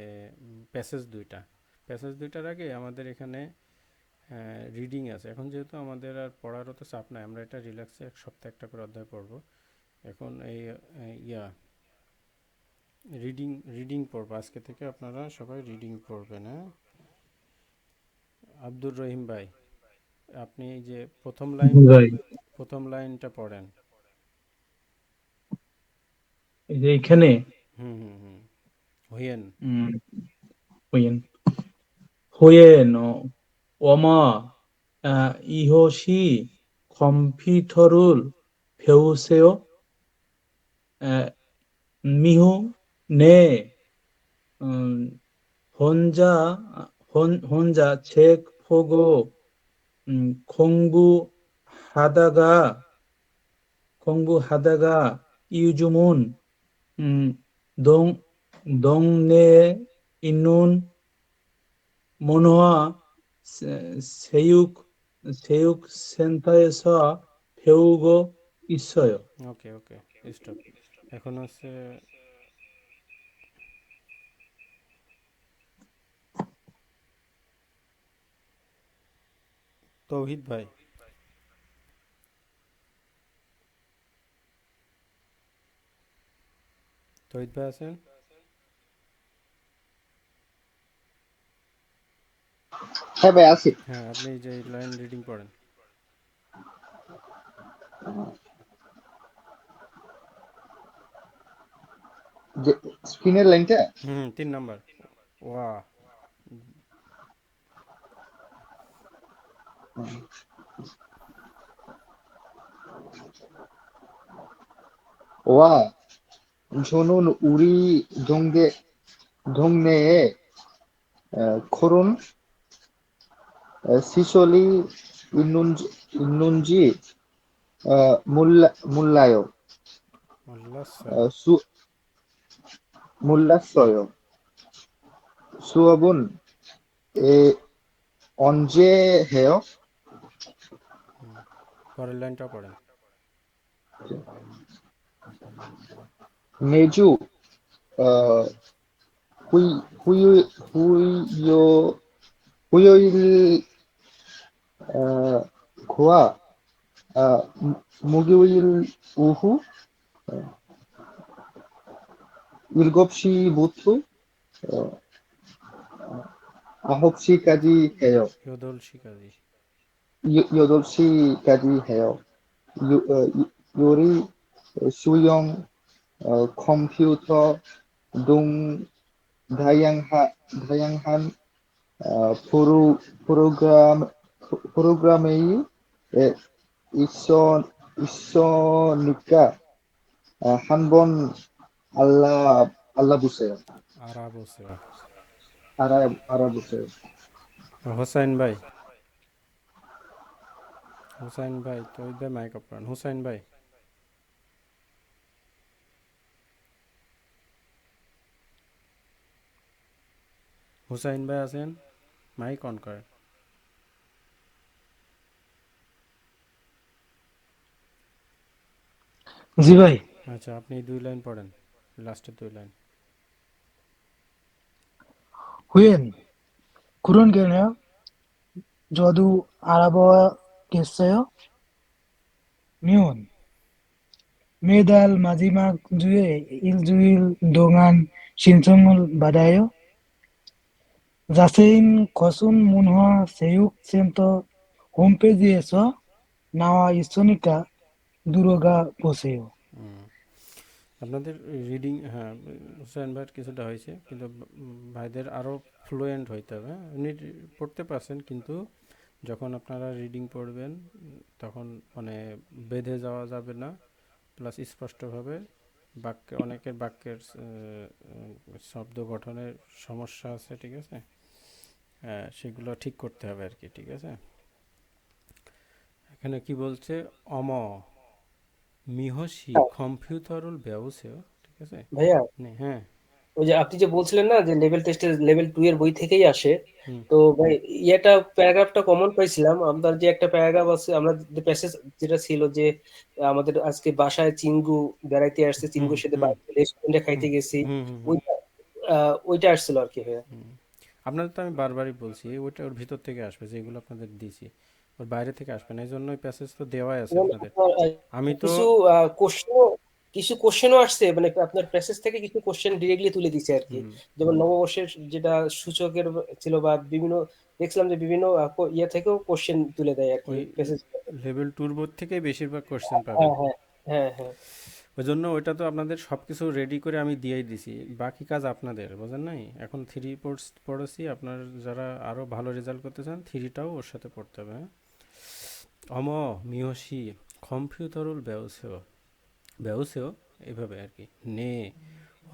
প্যাসেজ দুইটার আগে আমাদের এখানে রিডিং আছে। এখন যেহেতু আমাদের আর পড়ার তো চাপ নাই, আমরা এটা রিল্যাক্সে এক সপ্তাহে একটা করে অধ্যায় পড়বো। এখন এই ইয়া রিডিং পড়বো আজকে থেকে, আপনারা সবাই রিডিং পড়বেন, হ্যাঁ। আব্দুর রহিম ভাই, আপনি এই যে ভাই প্রথম লাইনটা পড়েন। এই যে এখানে হুম হুম হুম হইয়েন। উম, হইয়েন হইয়েন ওমা 이것이 컴퓨터를 배우세요? 미후 네 혼자 혼자 책 보고 공부하다가 요즘은 음, 동 동네에 있는 문화 체육 체육센터에서 배우고 있어요. ওকে ওকে, স্টপ। এখন হচ্ছে তৌহিদ ভাই, তৌহিদ ভাই আছেন? হ্যাঁ ভাই আছি। হ্যাঁ, আপনি এই যে লাইন রিডিং পড়েন। যে স্ক্রিনের লাইনটা, হুম, 3 নাম্বার। ওয়া 와 저는 우리 동네에 그런 시설이 있는지 몰라요. 몰랐어요. 몰랐어요. 수업은 에, 언제 해요? হুম, পরের লাইনটা পড়েন। 매주 어, 후요, 후요일 과 목요일 오후 7시부터 9시까지 해요. 여덟 시까지। 8시까지 해요. 요리, 수영, 컴퓨터 등 다양한 프로그램, 프로그램이 에, 있으니까 한번 알아보세요. 알아보세요। 알아보세요. হোসাইন ভাই, তৌহিদ ভাই মাইক অফ করেন। হোসাইন ভাই, হুসাইন ভাই আছেন, মাইক অন করেন। জি ভাই। আচ্ছা, আপনি 2 লাইন পড়েন, লাস্টের 2 লাইন। হুয়েন 그런게요. 저도 알아보겠어요. 면 매달 마지막 주에 일주일 동안 신청을 받아요. 자세한 것은 문화체육센터 홈페이지에서 나와 있으니까 들어가 보세요. হুম। আপনাদের রিডিং, হ্যাঁ, হুসাইন ভাইয়ের কিছুটা হয়েছে, কিন্তু ভাইদের আরও ফ্লুয়েন্ট হইতে হবে, হ্যাঁ। উনি পড়তে পারছেন, কিন্তু যখন আপনারা রিডিং পড়বেন তখন মানে বেঁধে যাওয়া যাবে না, প্লাস স্পষ্টভাবে অনেকের বাক্যের শব্দ গঠনের সমস্যা আছে, ঠিক আছে, সেগুলো ঠিক করতে হবে আর কি, ঠিক আছে। এখানে কি বলছে, অম মিহসি কম্পিউটারুল ব্যবসেও, ঠিক আছে। ভাইয়া, হ্যাঁ। ওই যে আপনি যে বলছিলেন না যে লেভেল টেস্টের লেভেল 2 এর বই থেকেই আসে, হুম তো ভাই ইয়েটা প্যারাগ্রাফটা কমন পাইছিলাম। আপনার যে একটা প্যারাগ্রাফ আছে, আমরা যে প্যাসেজ যেটা ছিল যে আমাদের আজকে বাসায় চিঙ্গু বেড়াইতে আসছে, হুম চিঙ্গুর সাথে হুম রেস্টুরেন্টে হুম খাইতে গেছি, হুম হুম হুম ওইটা ওইটা আসছিল আর কি ভাইয়া। হুম। আপনাদের তো আমি বারবারই বলছি, ওইটা ওর ভিতর থেকে আসবে, যেগুলো আপনাদের দিছি ওর বাইরে থেকে আসবে না, এই জন্য ওই প্যাসেজ তো দেওয়াই আছে এবং আপনাদের। আপনার আমি তো কিছু কোশ্চেন কিছু কোশ্চেনও আসছে, মানে আপনার প্যাসেজ থেকে কিছু কোশ্চেন ডিরেক্টলি তুলে দিছে আর কি। হুম যেমন নববর্ষের যেটা সূচকের ছিল, বা বিভিন্ন দেখছিলাম যে বিভিন্ন ইয়ে থেকেও কোশ্চেন তুলে দেয় আর কি ওই প্যাসেজ। লেভেল টুর বোর্ড থেকেই বেশিরভাগ কোশ্চেন পাবেন। হ্যাঁ হ্যাঁ হ্যাঁ হ্যাঁ। ওই জন্য ওইটা তো আপনাদের সব কিছু রেডি করে আমি দিয়েই দিছি, বাকি কাজ আপনাদের, বোঝেন নাই। এখন 3 পড়েছি, আপনার যারা আরও ভালো রেজাল্ট করতে চান 3টাও ওর সাথে পড়তে হবে, হ্যাঁ। অম মিহসি কম্পিউটারুল ব্যবসেও ব্যবসেও এভাবে আর কি। নে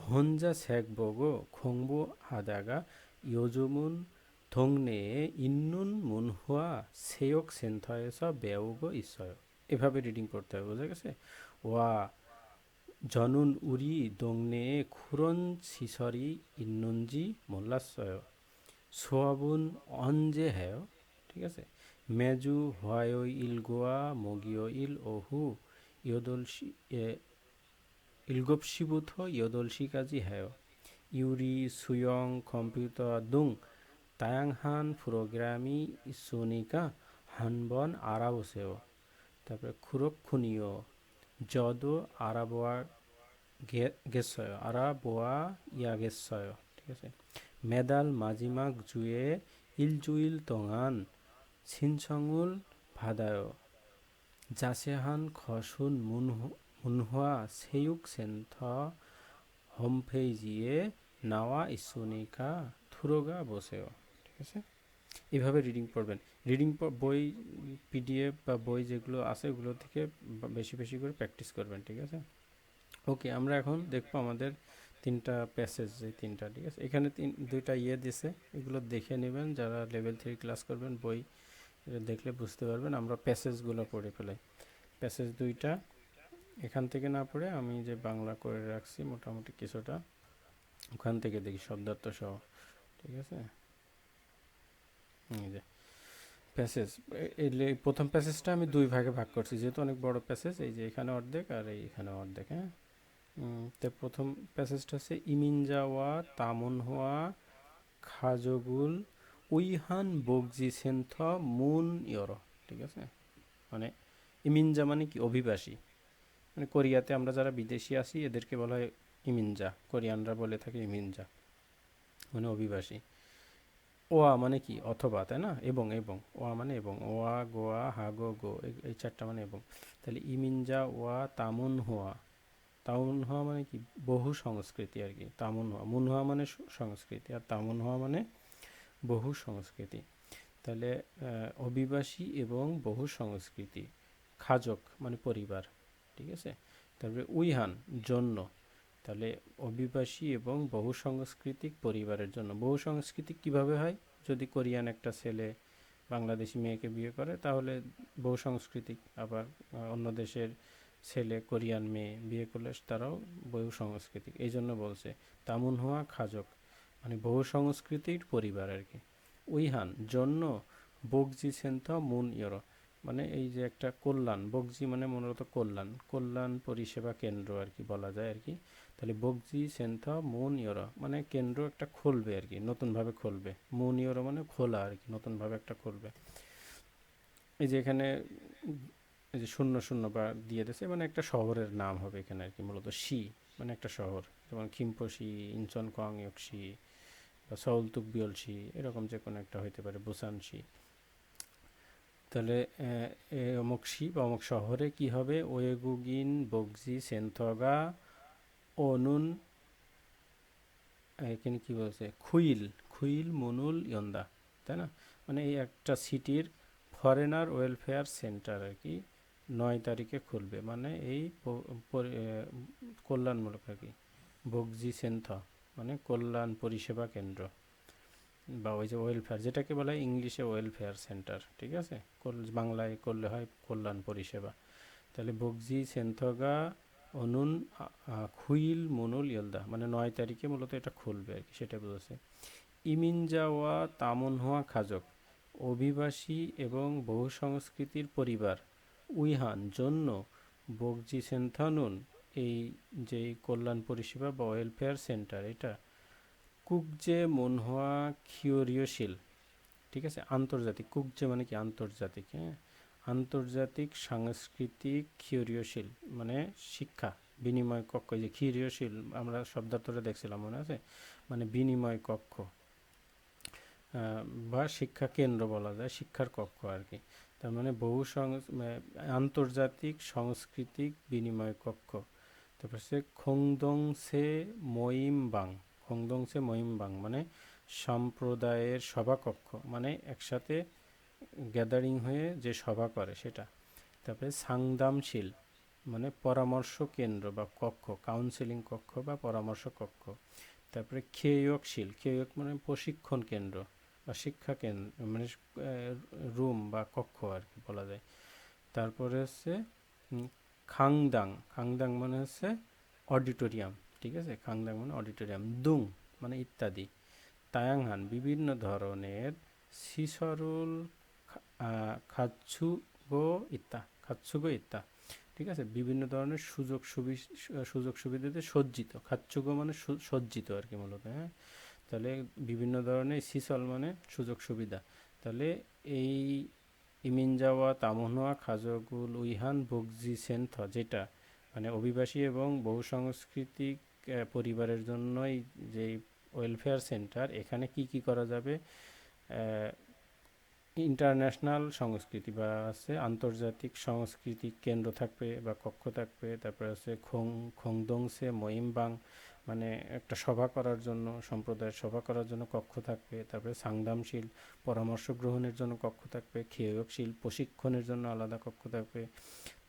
혼자 색 보고 공부하다가 요즘은 동네에 있는 문화 체육센터에서 배우고 있어요. এভাবে রিডিং করতে হবে, বোঝা গেছে। ওয়া 저는 우리 동네에 그런 시설이 있는지 몰랐어요. 수업은 언제 해요? ঠিক আছে। 매주 화요일과 목요일 오후 8시, 7시부터 8시까지 해요. 요리, 수영, 컴퓨터 등 다양한 프로그램이 있으니까 한번 알아보세요. তারপরে 그렇군요. 저도 알아보아야겠어요. ঠিক আছে। 매달 마지막 주에 일주일 동안 신청을 받아요. 자세한 것은 문화체육센터 홈페이지에 나와 있으니까 들어가 보세요. ঠিক আছে। এইভাবে রিডিং পড়বেন। রিডিং বই, পিডিএফ বা বই যেগুলো আছে ওগুলো থেকে বেশি বেশি করে প্র্যাকটিস করবেন, ঠিক আছে। ওকে, আমরা এখন দেখবো আমাদের 3টা প্যাসেজ, যে 3টা, ঠিক আছে। এখানে 2টা দিছে, এগুলো দেখে নেবেন যারা লেভেল 3 ক্লাস করবেন, বই এটা দেখলে বুঝতে পারবেন। আমরা প্যাসেজগুলো পড়ে ফেলাই। প্যাসেজ 2টা এখান থেকে না পড়ে আমি যে বাংলা করে রাখছি মোটামুটি কিছুটা, ওখান থেকে দেখি শব্দার্থ সহ, ঠিক আছে। এই যে প্যাসেজ, এই প্রথম প্যাসেজটা আমি 2 ভাগে ভাগ করছি, যেহেতু অনেক বড় প্যাসেজ। এই যে এখানে অর্ধেক আর এইখানে অর্ধেক, হ্যাঁ। তো প্রথম প্যাসেজটা হচ্ছে ইমিনজাওয়া তামুনহোয়া খাজগুল উইহান বগজি সেন্থ মুন ইয়র, ঠিক আছে। মানে ইমিনজা মানে কি, অভিবাসী। মানে কোরিয়াতে আমরা যারা বিদেশি আছি এদেরকে বলা হয় ইমিনজা, কোরিয়ানরা বলে থাকে ইমিনজা, মানে অভিবাসী। ওয়া মানে কি, অথবা, তাই না, এবং এবং ওয়া মানে এবং, ওয়া গোয়া হাগো গো, এই 4টা মানে এবং। তাহলে ইমিনজা ওয়া তামুন হওয়া, তামুন হওয়া মানে কি, বহু সংস্কৃতি আর কি। তামুন হওয়া, মুন হওয়া মানে সংস্কৃতি, আর তামুন হওয়া মানে বহু সংস্কৃতি। তাহলে অভিবাসী এবং বহু সংস্কৃতি। খাজক মানে পরিবার, ঠিক আছে। তারপরে উইহান জন্য, তাহলে অভিবাসী এবং বহু সাংস্কৃতিক পরিবারের জন্য। বহু সাংস্কৃতিক কিভাবে হয়, যদি কোরিয়ান একটা ছেলে বাংলাদেশি মেয়েকে বিয়ে করে তাহলে বহু সাংস্কৃতিক। আবার অন্য দেশের ছেলে কোরিয়ান মেয়ে বিয়ে করলে তারাও বহু সাংস্কৃতিক, এই জন্য বলছে তামুন হওয়া খাজক। মানে বহু সংস্কৃতির পরিবার আর কি। উইহান জন্য, বগজি সেন্থ মুন ইয়রো, মানে এই যে একটা কল্যাণ, বগজি মানে মূলত কল্যাণ, কল্যাণ পরিষেবা কেন্দ্র আর কি বলা যায় আর কি। তাহলে বগজি সেন্থ মুন ইয়রো মানে কেন্দ্র একটা খুলবে আর কি, নতুনভাবে খুলবে। মুন ইয়রো মানে খোলা আর কি, নতুনভাবে একটা খুলবে। এই যে এখানে এই যে শূন্য শূন্য বা দিয়ে দিয়েছে, মানে একটা শহরের নাম হবে এখানে আর কি, মূলত শি মানে একটা শহর, যেমন খিম্পোশি, ইনচন কং ইয়কশি বা সউল তুকবিয়লশি, এরকম যে কোনো একটা হইতে পারে, বুসানশি। তাহলে অমুক শি বা অমুক শহরে কি হবে, ওয়েগুগিন বগজি সেন্থগা অনুন, এখানে কি বলছে, খুইল, খুইল মুনুল ইয়ন্দা, তাই না? মানে এই একটা সিটির ফরেনার ওয়েলফেয়ার সেন্টার আর কি 9 তারিখে খুলবে, মানে এই কল্যাণমূলক আর কি, বগজি সেন্থ মানে কল্যাণ পরিষেবা কেন্দ্র, বা ওই যে ওয়েলফেয়ার যেটাকে বলা হয় ইংলিশে ওয়েলফেয়ার সেন্টার, ঠিক আছে, বাংলায় করলে হয় কল্যাণ পরিষেবা। তাহলে বগজি সেন্থগা অনুন খুইল মুনুল ইয়লদা, মানে 9 তারিখে মূলত এটা খুলবে আর কি, সেটা বুঝেছে। ইমিনজাওয়া তামনহোয়া খাজক, অভিবাসী এবং বহু সংস্কৃতির পরিবার উইহান জন্য বগজি সেন্থানুন, এই যে কল্যাণ পরিষেবা বা ওয়েলফেয়ার সেন্টার, এটা কুকজে মনহোয়া খিওরিওশিল, ঠিক আছে, আন্তর্জাতিক, কুকজে মানে কি আন্তর্জাতিক, হ্যাঁ, আন্তর্জাতিক সাংস্কৃতিক কিউরিওশিল মানে শিক্ষা বিনিময় কক্ষ, যে কিউরিওশিল আমরা শব্দার্থটা দেখছিলাম মনে আছে, মানে বিনিময় কক্ষ বা শিক্ষা কেন্দ্র বলা যায়, শিক্ষার কক্ষ আর কি। তার মানে আন্তর্জাতিক সাংস্কৃতিক বিনিময় কক্ষ। তারপর সে খোংদংসে মইমবাং, খোংদংসে মইমবাং মানে সম্প্রদায়ের সভাকক্ষ, মানে একসাথে গ্যাদারিং হয়ে যে সভা করে সেটা। তারপরে সাংদামশীল মানে পরামর্শ কেন্দ্র বা কক্ষ, কাউন্সেলিং কক্ষ বা পরামর্শ কক্ষ। তারপরে খেয়কশীল, খেয়ক মানে প্রশিক্ষণ কেন্দ্র বা শিক্ষা কেন্দ্র, মানে রুম বা কক্ষ আর কি বলা যায়। তারপরে হচ্ছে খাংদাং, খাংদাং মানে হচ্ছে অডিটোরিয়াম, ঠিক আছে, খাংদাং মানে অডিটোরিয়াম। দুং মানে ইত্যাদি। তায়াংহান বিভিন্ন ধরনের, সিসরুল খাচ্ছুগো ইত্তা, খাচ্ছুগো ইত্তা, ঠিক আছে, বিভিন্ন ধরনের সুযোগ সুবিধাতে সজ্জিত, খাচ্ছুগো মানে সজ্জিত আর কি মূলত, হ্যাঁ। তাহলে বিভিন্ন ধরনের, সিসল মানে সুযোগ সুবিধা। তাহলে এই ইমিনজাওয়া তামনহোয়া খাজগুল উইহান বগজি সেন্থ, যেটা মানে অভিবাসী এবং বহু সাংস্কৃতিক পরিবারের জন্যই যে ওয়েলফেয়ার সেন্টার, এখানে কি কি করা যাবে, ইন্টারন্যাশনাল সংস্কৃতি বা আছে আন্তর্জাতিক সাংস্কৃতিক কেন্দ্র থাকবে বা কক্ষ থাকবে। তারপরে আছে খোংদংসে মইমবাং মানে একটা সভা করার জন্য, সম্প্রদায়ের সভা করার জন্য কক্ষ থাকবে। তারপরে সাংদামশীল পরামর্শ গ্রহণের জন্য কক্ষ থাকবে। খেয়কশীল প্রশিক্ষণের জন্য আলাদা কক্ষ থাকবে।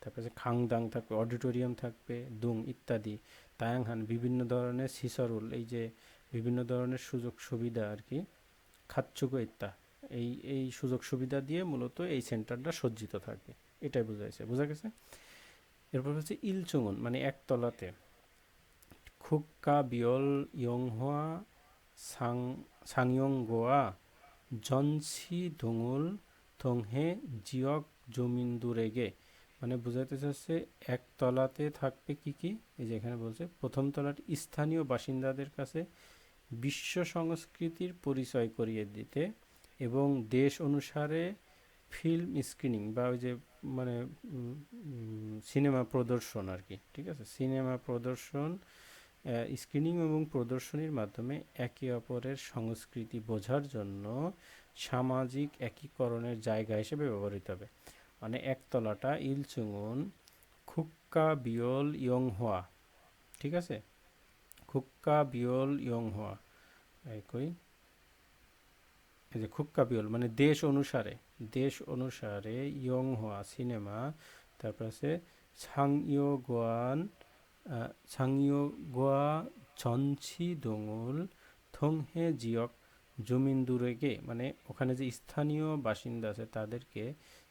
তারপরে খাংদাং থাকবে, অডিটোরিয়াম থাকবে, দুং ইত্যাদি। তায়াংহান বিভিন্ন ধরনের সিসরুল, এই যে বিভিন্ন ধরনের সুযোগ সুবিধা আর কি, খাচ্ছুগো ইত্যাদি, এই সুযোগ সুবিধা দিয়ে মূলত এই সেন্টারটা সজ্জিত থাকবে, এটাই বোঝা গেছে। এরপর হচ্ছে ইলচুঙুন মানে একতলাতে, খুক্কা বিয়ল ইয়ংহোয়া সাংয়ংগোয়া জনসি ধুঙুল থংহে জিয়ক জমিন্দুরেগে, মানে বোঝাতে চাচ্ছে একতলাতে থাকবে কি কি, এই যে এখানে বলছে প্রথম তলাটি স্থানীয় বাসিন্দাদের কাছে বিশ্ব সংস্কৃতির পরিচয় করিয়ে দিতে এবং দেশ অনুসারে ফিল্ম স্ক্রিনিং বা ওই যে মানে সিনেমা প্রদর্শন আর কি, ঠিক আছে, সিনেমা প্রদর্শন, স্ক্রিনিং এবং প্রদর্শনীর মাধ্যমে একে অপরের সংস্কৃতি বোঝার জন্য সামাজিক একীকরণের জায়গা হিসেবে ব্যবহৃত হবে। মানে একতলাটা ইলচুঙুন খুক্কা বিয়ল ইয়ংহোয়া, ঠিক আছে, খুক্কা বিয়ল ইয়ংহোয়া, একই এই যে খুক্কা বিয়ল মানে দেশ অনুসারে ইয়ংহোয়া সিনেমা। তারপর আছে ছাংইয়োগোয়া জনছি দোঙুল থংহে জিয়ক জমিন্দুরেগে, মানে ওখানে যে স্থানীয় বাসিন্দা আছে তাদেরকে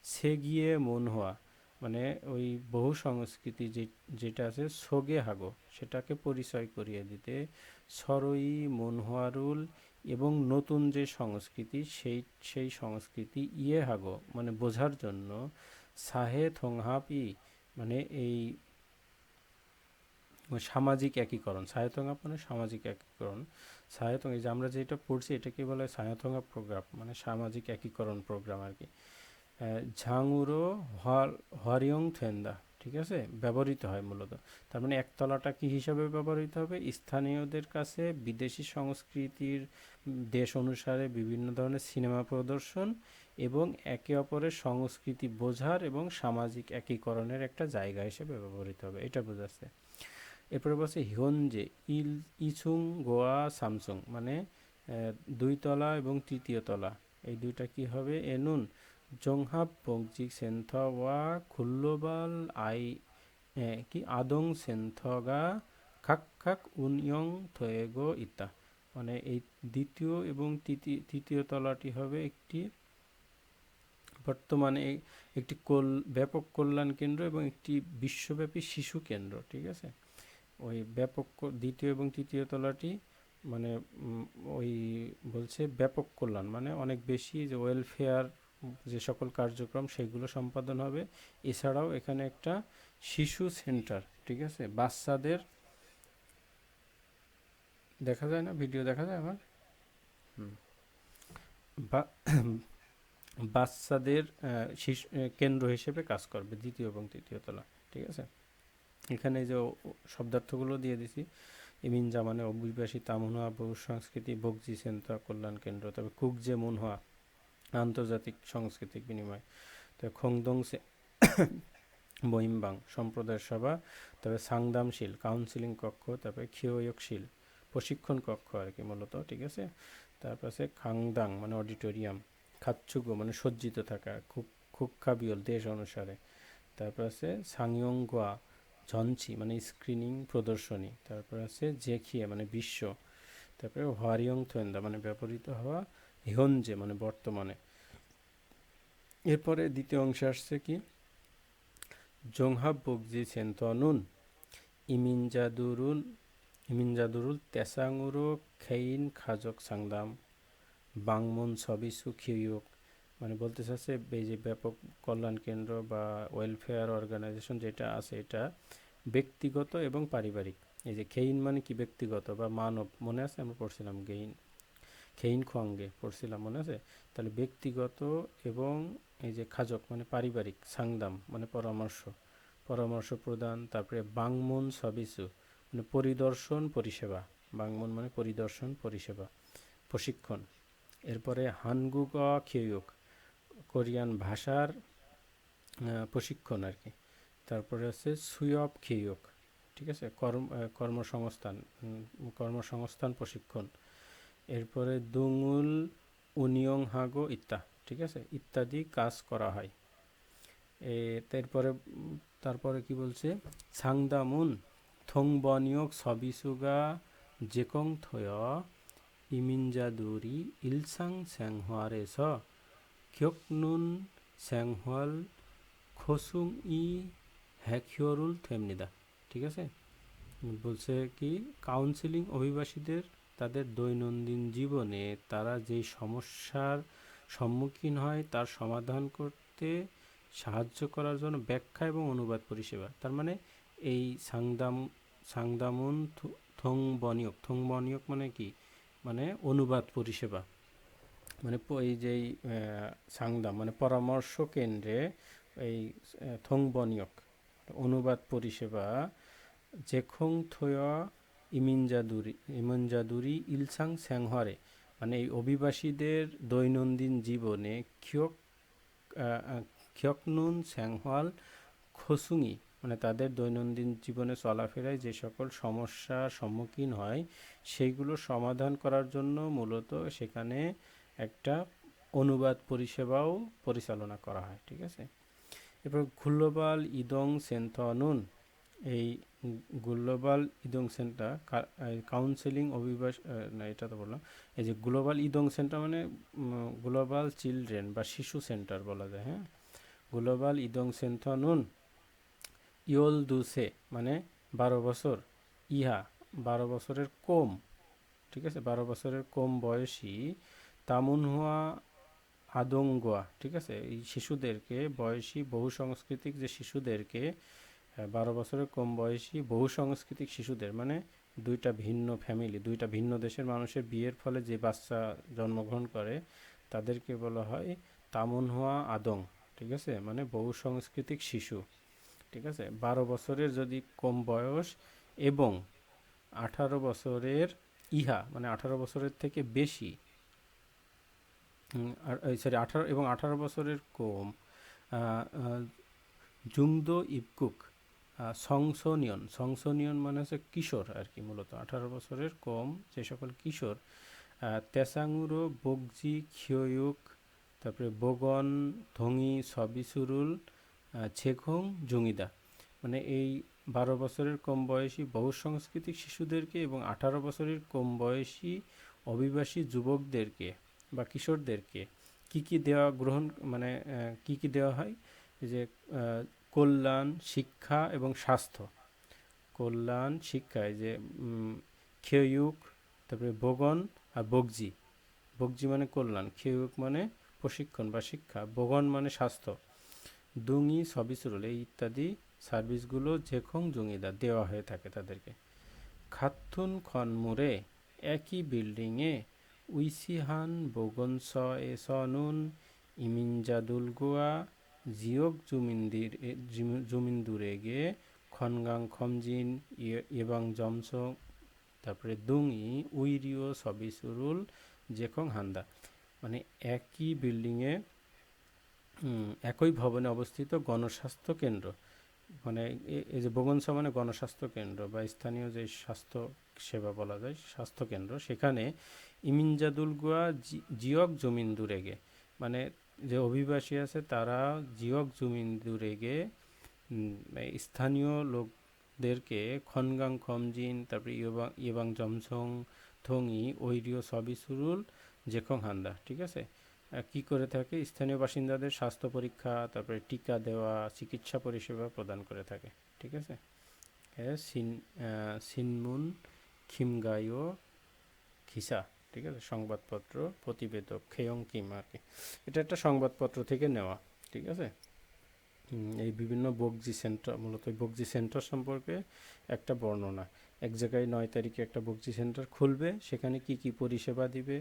সেগিয়ে মনহোয়া মানে ওই বহু সংস্কৃতি যেটা আছে সোগে হাগো সেটাকে পরিচয় করিয়ে দিতে সরই মনহারুল এবং নতুন যে সংস্কৃতি সেই সংস্কৃতি ইয়ে হাগো মানে বোঝার জন্য সাহে থংহাপ ই মানে এই সামাজিক একীকরণ, সায়তঙ্গাপ মানে সামাজিক একীকরণ, সায়তং এই যে আমরা যেটা পড়ছি এটাকে বলে সায়তঙ্গাপ প্রোগ্রাম মানে সামাজিক একীকরণ প্রোগ্রাম আর কি। ঝাঙুরো হরিয়ং থেন্দা, ঠিক আছে, ব্যবহৃত হয় মূলত। তার মানে একতলাটা কি হিসাবে ব্যবহৃত হবে? স্থানীয়দের কাছে বিদেশি সংস্কৃতির দেশ অনুসারে বিভিন্ন ধরনের সিনেমা প্রদর্শন এবং একে অপরের সংস্কৃতি বোঝার এবং সামাজিক একীকরণের একটা জায়গা হিসেবে ব্যবহৃত হবে, এটা বোঝাচ্ছে। এরপরে বলছে হিয়নজে ইছুং গোয়া সামসুং মানে দুই তলা এবং তৃতীয় তলা এই দুইটা কি হবে? এনুন জংহাব বংজিক সেন্থওয়া খুল্লোবাল আই কি আদং সেন্থগা খাক খাক উনয়ং থয়েগো ইত্তা মানে এই দ্বিতীয় এবং তৃতীয় তলাটি হবে একটি বর্তমানে একটি ব্যাপক কল্যাণ কেন্দ্র এবং একটি বিশ্বব্যাপী শিশু কেন্দ্র, ঠিক আছে। ওই ব্যাপক দ্বিতীয় এবং তৃতীয় তলাটি মানে ওই বলছে ব্যাপক কল্যাণ মানে অনেক বেশি যে ওয়েলফেয়ার যে সকল কার্যক্রম সেগুলো সম্পাদন হবে। এছাড়াও এখানে একটা শিশু সেন্টার, ঠিক আছে, বাচ্চাদের দেখা যায় না, ভিডিও দেখা যায় আমার, বাচ্চাদের শিশু কেন্দ্র হিসেবে কাজ করবে দ্বিতীয় এবং তৃতীয় তলা, ঠিক আছে। এখানে যে শব্দার্থগুলো দিয়ে দিছি, ইমিনজা মানে অভিবাসী, তামুনহা বহু সংস্কৃতি, বগজি সেন্তা কল্যাণ কেন্দ্র, তবে কুকজে মুনহা আন্তর্জাতিক সাংস্কৃতিক বিনিময়, তবে খংদংসে বহিমবাং সম্প্রদায় সভা, তবে সাংদামশীল কাউন্সিলিং কক্ষ, তারপরে খিওয়কশীল প্রশিক্ষণ কক্ষ আর কি মূলত, ঠিক আছে। তারপর আছে খাংদাং মানে অডিটোরিয়াম, খাচ্ছুগো মানে সজ্জিত থাকা, খুবখাবিয়ল দেশ অনুসারে, তারপর আছে সাংয়ংগোয়া ঝঞ্চি মানে স্ক্রিনিং প্রদর্শনী, তারপর আছে জেখিয়ে মানে বিশ্ব, তারপরে হোয়ারিয়ং থোয়েন্দা মানে ব্যবহৃত হওয়া, হিয়নজে মানে বর্তমানে। এরপরে দ্বিতীয় অংশে আসছে কি জংহাব বগজি সেন্তনুন ইমিনজাদুরুল তেসাঙুরো খেইন খাজক সাংদাম বাংমুন সবিসু খিউক মানে বলতে চাচ্ছে এই যে ব্যাপক কল্যাণ কেন্দ্র বা ওয়েলফেয়ার অর্গানাইজেশন যেটা আছে এটা ব্যক্তিগত এবং পারিবারিক। এই যে খেইন মানে কি ব্যক্তিগত বা মানব, মনে আছে আমরা পড়ছিলাম খেইন খোয়াঙ্গে পড়ছিলাম, মনে আছে? তাহলে ব্যক্তিগত এবং এই যে খাজক মানে পারিবারিক, সাংদাম মানে পরামর্শ প্রদান, তারপরে বাংমুন সবিসু মানে পরিদর্শন পরিষেবা, বাংমুন মানে পরিদর্শন পরিষেবা প্রশিক্ষণ। এরপরে হানগুগ খিউক কোরিয়ান ভাষার প্রশিক্ষণ আর কি। তারপরে আছে সুয়ব খিউক, ঠিক আছে, কর্মসংস্থান প্রশিক্ষণ। এরপরে দুঙুল উনিয়ং হাগো ঠিক আছে, ইত্যাদি কাজ করা হয়। তারপরে কি বলছে, সাংদামুন থংবনিয়ক সবিসুগা জেকং থয় ইমিনজাদুরি ইলসাং স্যাংহোয়ারেস খিয়কনুন স্যাংহোয়াল খোসুং ই হ্যাকিয়রুল থেমনিদা, ঠিক আছে। বলছে কি কাউন্সিলিং অভিবাসীদের তাদের দৈনন্দিন জীবনে তারা যেই সমস্যার সম্মুখীন হয় তার সমাধান করতে সাহায্য করার জন্য ব্যাখ্যা এবং অনুবাদ পরিষেবা। তার মানে এই সাংদামুন থংবনিয়ক মানে কি, মানে অনুবাদ পরিষেবা, মানে এই যেই সাংদাম মানে পরামর্শ কেন্দ্রে এই থংবনিয়ক অনুবাদ পরিষেবা জেখং থয়া ইমিনজাদুরি ইলসাং স্যাংহরে মানে এই অভিবাসীদের দৈনন্দিন জীবনে খিয়কনুন স্যাংহওয়াল খোসুঙি মানে তাদের দৈনন্দিন জীবনে চলাফেরায় যে সকল সমস্যার সম্মুখীন হয় সেইগুলো সমাধান করার জন্য মূলত সেখানে একটা অনুবাদ পরিষেবাও পরিচালনা করা হয়, ঠিক আছে। এরপর গ্লোবাল ইদং সেন্থনুন, এই গ্লোবাল ইদং সেন্টার কাউন্সিলিং না এটা তো বললাম, এই যে গ্লোবাল ইদং সেন্টার মানে গ্লোবাল চিলড্রেন বা শিশু সেন্টার বলা যায়, হ্যাঁ। গ্লোবাল ইদং সেন্থনুন ইয়োল দুসে মানে 12 বছর, ইহা 12 বছরের কম ঠিক আছে, 12 বছরের কম বয়সী তামুনহুয়া আদোঙ্গোয়া, ঠিক আছে, এই শিশুদেরকে, বয়সী বহু সাংস্কৃতিক যে শিশুদেরকে, 12 বছরের কম বয়সী বহু সাংস্কৃতিক শিশুদের মানে দুইটা ভিন্ন ফ্যামিলি, দুইটা ভিন্ন দেশের মানুষের বিয়ের ফলে যে বাচ্চা জন্মগ্রহণ করে তাদেরকে বলা হয় তামুনহুয়া আদং, ঠিক আছে, মানে বহু সাংস্কৃতিক শিশু। ঠিক আছে, 12 বছরের যদি কম বয়স এবং 18 বছরের ইহা মানে 18 বছরের থেকে বেশি, সরি 18 বছরের কম জুংদো ইবকুক সংসনিয়ন মানে হচ্ছে কিশোর আর কি, মূলত 18 বছরের কম যে সকল কিশোর, তেসাঙুরো বগজি খিওয়ুক, তারপরে বগন ধঙি সবিসুরুল ছেখং জুঙিদা, মানে এই 12 বছরের কম বয়সী বহু সাংস্কৃতিক শিশুদেরকে এবং 18 বছরের কম বয়সী অভিবাসী যুবকদেরকে বা কিশোরদেরকে কি কি দেওয়া গ্রহণ মানে কি কি দেওয়া হয়, যে কল্যাণ, শিক্ষা এবং স্বাস্থ্য। কল্যাণ, শিক্ষায় যে খেয়ুক, তারপরে বগন আর বগজি। বগজি মানে কল্যাণ, খেয়ুক মানে প্রশিক্ষণ বা শিক্ষা, বগন মানে স্বাস্থ্য, দুঙি সবিসুরুল এই ইত্যাদি সার্ভিসগুলো যেখন জঙ্গিদা দেওয়া হয়ে থাকে তাদেরকে। খাতুন খনমুরে একই বিল্ডিংয়ে উইসিহান বগনস এসনুন ইমিনজাদুলগোয়া জিওক জুমিন্দুরেগে খনগাং খমজিন এবাং জমসং, তারপরে দুঙি উইরিও সবিসুরুল জেখং হান্দা, মানে একই বিল্ডিংয়ে একই ভবনে অবস্থিত গণস্বাস্থ্য কেন্দ্র, মানে এই যে বগনসা মানে গণস্বাস্থ্য কেন্দ্র বা স্থানীয় যে স্বাস্থ্য সেবা বলা যায় স্বাস্থ্য কেন্দ্র, সেখানে ইমিনজাদুলগুয়া জিওক জমিন্দুরেগে, মানে যে অভিবাসী আছে তারা জিওক জমিন্দুরেগে স্থানীয় লোকদেরকে খনগাং খমজিন, তারপরে ইয়েবাং জমসং থঙি ঐরিও সবিসুরুল জেখং হান্দা, ঠিক আছে, কি করে থাকে, স্থানীয় বাসিন্দাদের স্বাস্থ্য পরীক্ষা, তারপরে টিকা দেওয়া, চিকিৎসা পরিষেবা প্রদান করে থাকে। ঠিক আছে, সিনমুন খিমগাইও খিসা, ঠিক আছে, সংবাদপত্র প্রতিবেদক খেয়ং কিম আর কি, এটা একটা সংবাদপত্র থেকে নেওয়া। ঠিক আছে, এই বিভিন্ন বগজি সেন্টার, মূলত বগজি সেন্টার সম্পর্কে একটা বর্ণনা। এক জায়গায় 9 তারিখে একটা বগজি সেন্টার খুলবে, সেখানে কি কি পরিষেবা দিবে,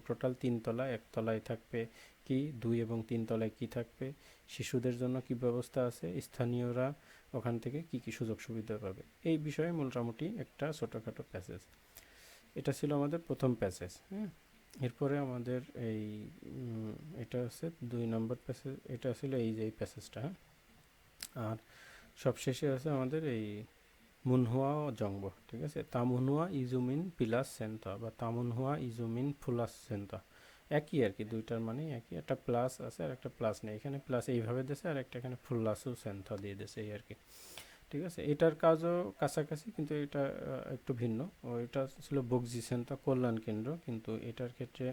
টোটাল 3 তলা, এক তলায় থাকবে কি, 2 এবং 3 তলায় কি থাকবে, শিশুদের জন্য কি ব্যবস্থা আছে, স্থানীয়রা ওখান থেকে কি কি সুযোগ সুবিধা পাবে, এই বিষয়ে মোটামুটি একটা ছোটোখাটো প্যাসেজ। এটা ছিল আমাদের প্রথম প্যাসেজ। হ্যাঁ, এরপরে আমাদের এই এটা হচ্ছে 2 নম্বর প্যাসেজ, এটা ছিল এই যে এই প্যাসেজটা। হ্যাঁ, আর সবশেষে আছে আমাদের এই মুনহুয়া ও জংব। ঠিক আছে, তামুনহুয়া ইজুমিন প্লাস সেন্তা বা তামুনহুয়া ইজুমিন ফুলাস সেন্তা, একই আর কি, দুইটার মানে একই, একটা প্লাস আছে আর একটা প্লাস নেই, এখানে প্লাস এইভাবে দিয়েছে আর একটা এখানে ফুল্লাসু সেন্থা দিয়ে দিয়েছে এই আর কি। ঠিক আছে, এটার কাজও কাছাকাছি কিন্তু এটা একটু ভিন্ন। এটা ছিল বগজি সেন্থা কল্যাণ কেন্দ্র, কিন্তু এটার ক্ষেত্রে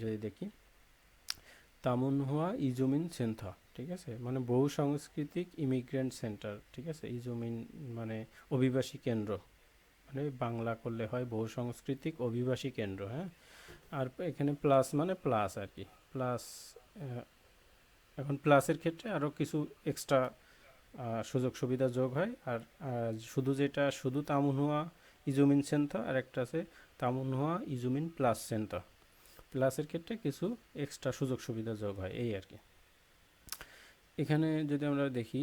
যদি দেখি তামুনহুয়া ইজুমিন সেন্থা, ঠিক আছে, মানে বহু সাংস্কৃতিক ইমিগ্রেন্ট সেন্টার। ঠিক আছে, ইজুমিন মানে অভিবাসী কেন্দ্র, মানে বাংলা করলে হয় বহু সাংস্কৃতিক অভিবাসী কেন্দ্র। হ্যাঁ, আর এখানে প্লাস মানে প্লাস আর কি, প্লাস। এখন প্লাসের ক্ষেত্রে আরও কিছু এক্সট্রা সুযোগ সুবিধা যোগ হয়। আর শুধু যেটা শুধু তামুনহুয়া ইজুমিন সেন্থা, আর একটা আছে তামুনহুয়া ইজুমিন প্লাস সেন্থা, প্লাসের ক্ষেত্রে কিছু এক্সট্রা সুযোগ সুবিধা যোগ হয় এই আর কি। এখানে যদি আমরা দেখি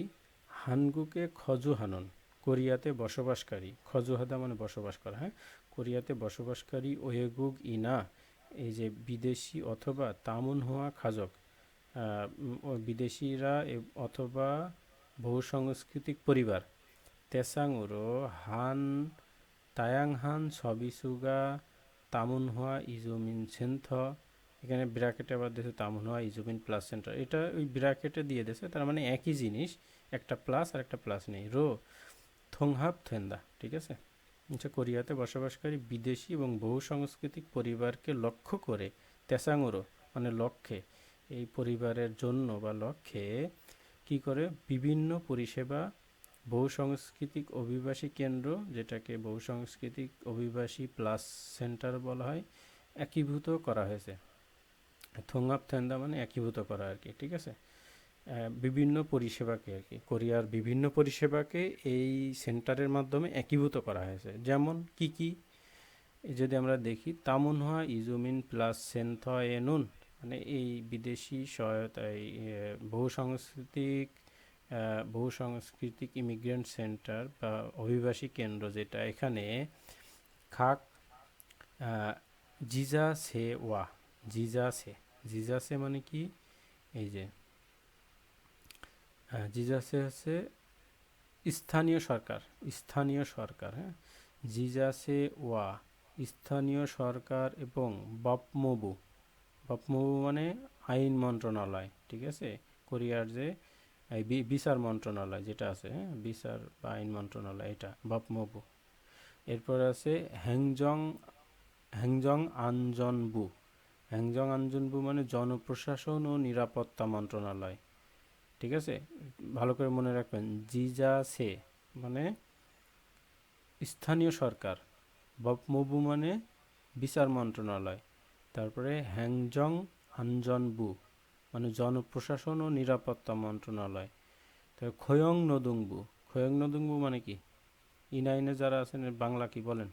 হানগুকে খজু হানন, কোরিয়াতে বসবাসকারী, খজুহাদা মানে বসবাস করা। হ্যাঁ, কোরিয়াতে বসবাসকারী ওয়েগুগ ইনা, এই যে বিদেশি অথবা তামুনহুয়া খাজক, বিদেশিরা অথবা বহু সাংস্কৃতিক পরিবার, তেসাঙুরো হান তায়াংহান সবিসুগা তামুনহুয়া ইজুমিন সেন্থ, এখানে ব্র্যাকেটে আবার দিয়েছে তামুনহুয়া ইজুমিন প্লাস সেন্টার, এটা ওই ব্র্যাকেটে দিয়ে দিয়েছে, তার মানে একই জিনিস, একটা প্লাস আর একটা প্লাস নেই, রো থংহাব থেন্দা। ঠিক আছে, আচ্ছা, কোরিয়াতে বসবাসকারী বিদেশি এবং বহু সাংস্কৃতিক পরিবারকে লক্ষ্য করে তেসাঙুরো মানে লক্ষ্যে, এই পরিবারের জন্য বা লক্ষ্যে কি করে বিভিন্ন পরিষেবা বহুসাংস্কৃতিক অভিবাসী কেন্দ্র, যেটাকে বহুসাংস্কৃতিক অভিবাসী প্লাস সেন্টার বলা হয়, একীভূত করা হয়েছে। থোংহাপ থেন্দা মানে একীভূত করা আর কি, ঠিক আছে। বিভিন্ন পরিষেবাকে আর কি, কোরিয়ার বিভিন্ন পরিষেবাকে এই সেন্টারের মাধ্যমে একীভূত করা হয়েছে। যেমন কি কি যদি আমরা দেখি, তামুনহা ইজুমিন প্লাস সেন্থয়েনুন মানে এই বিদেশি সহায়তা, এই বহুসাংস্কৃতিক ইমিগ্রেন্ট সেন্টার বা অভিবাসী কেন্দ্র, যেটা এখানে খাক জিজাসে ওয়া, জিজাসে মানে কি, এই যে জিজাসে হচ্ছে স্থানীয় সরকার, হ্যাঁ, জিজাসে ওয়া স্থানীয় সরকার এবং বপমবু মানে আইন মন্ত্রণালয়, ঠিক আছে। কোরিয়ার যে এই বিচার মন্ত্রণালয় যেটা আছে, হ্যাঁ, বিচার বা আইন মন্ত্রণালয়, এটা বপমবু। এরপর আছে হ্যাংজং আঞ্জনবু মানে জনপ্রশাসন ও নিরাপত্তা মন্ত্রণালয়, ঠিক আছে। ভালো করে মনে রাখবেন, জিজাসে মানে স্থানীয় সরকার, বপমবু মানে বিচার মন্ত্রণালয়, তারপরে হ্যাংজং আঞ্জনবু মানে জনপ্রশাসন ও নিরাপত্তা মন্ত্রণালয়। তারপরে খোয়ং নদুংবু মানে কি, ইনাইনে যারা আছেন বাংলা কি বলেন,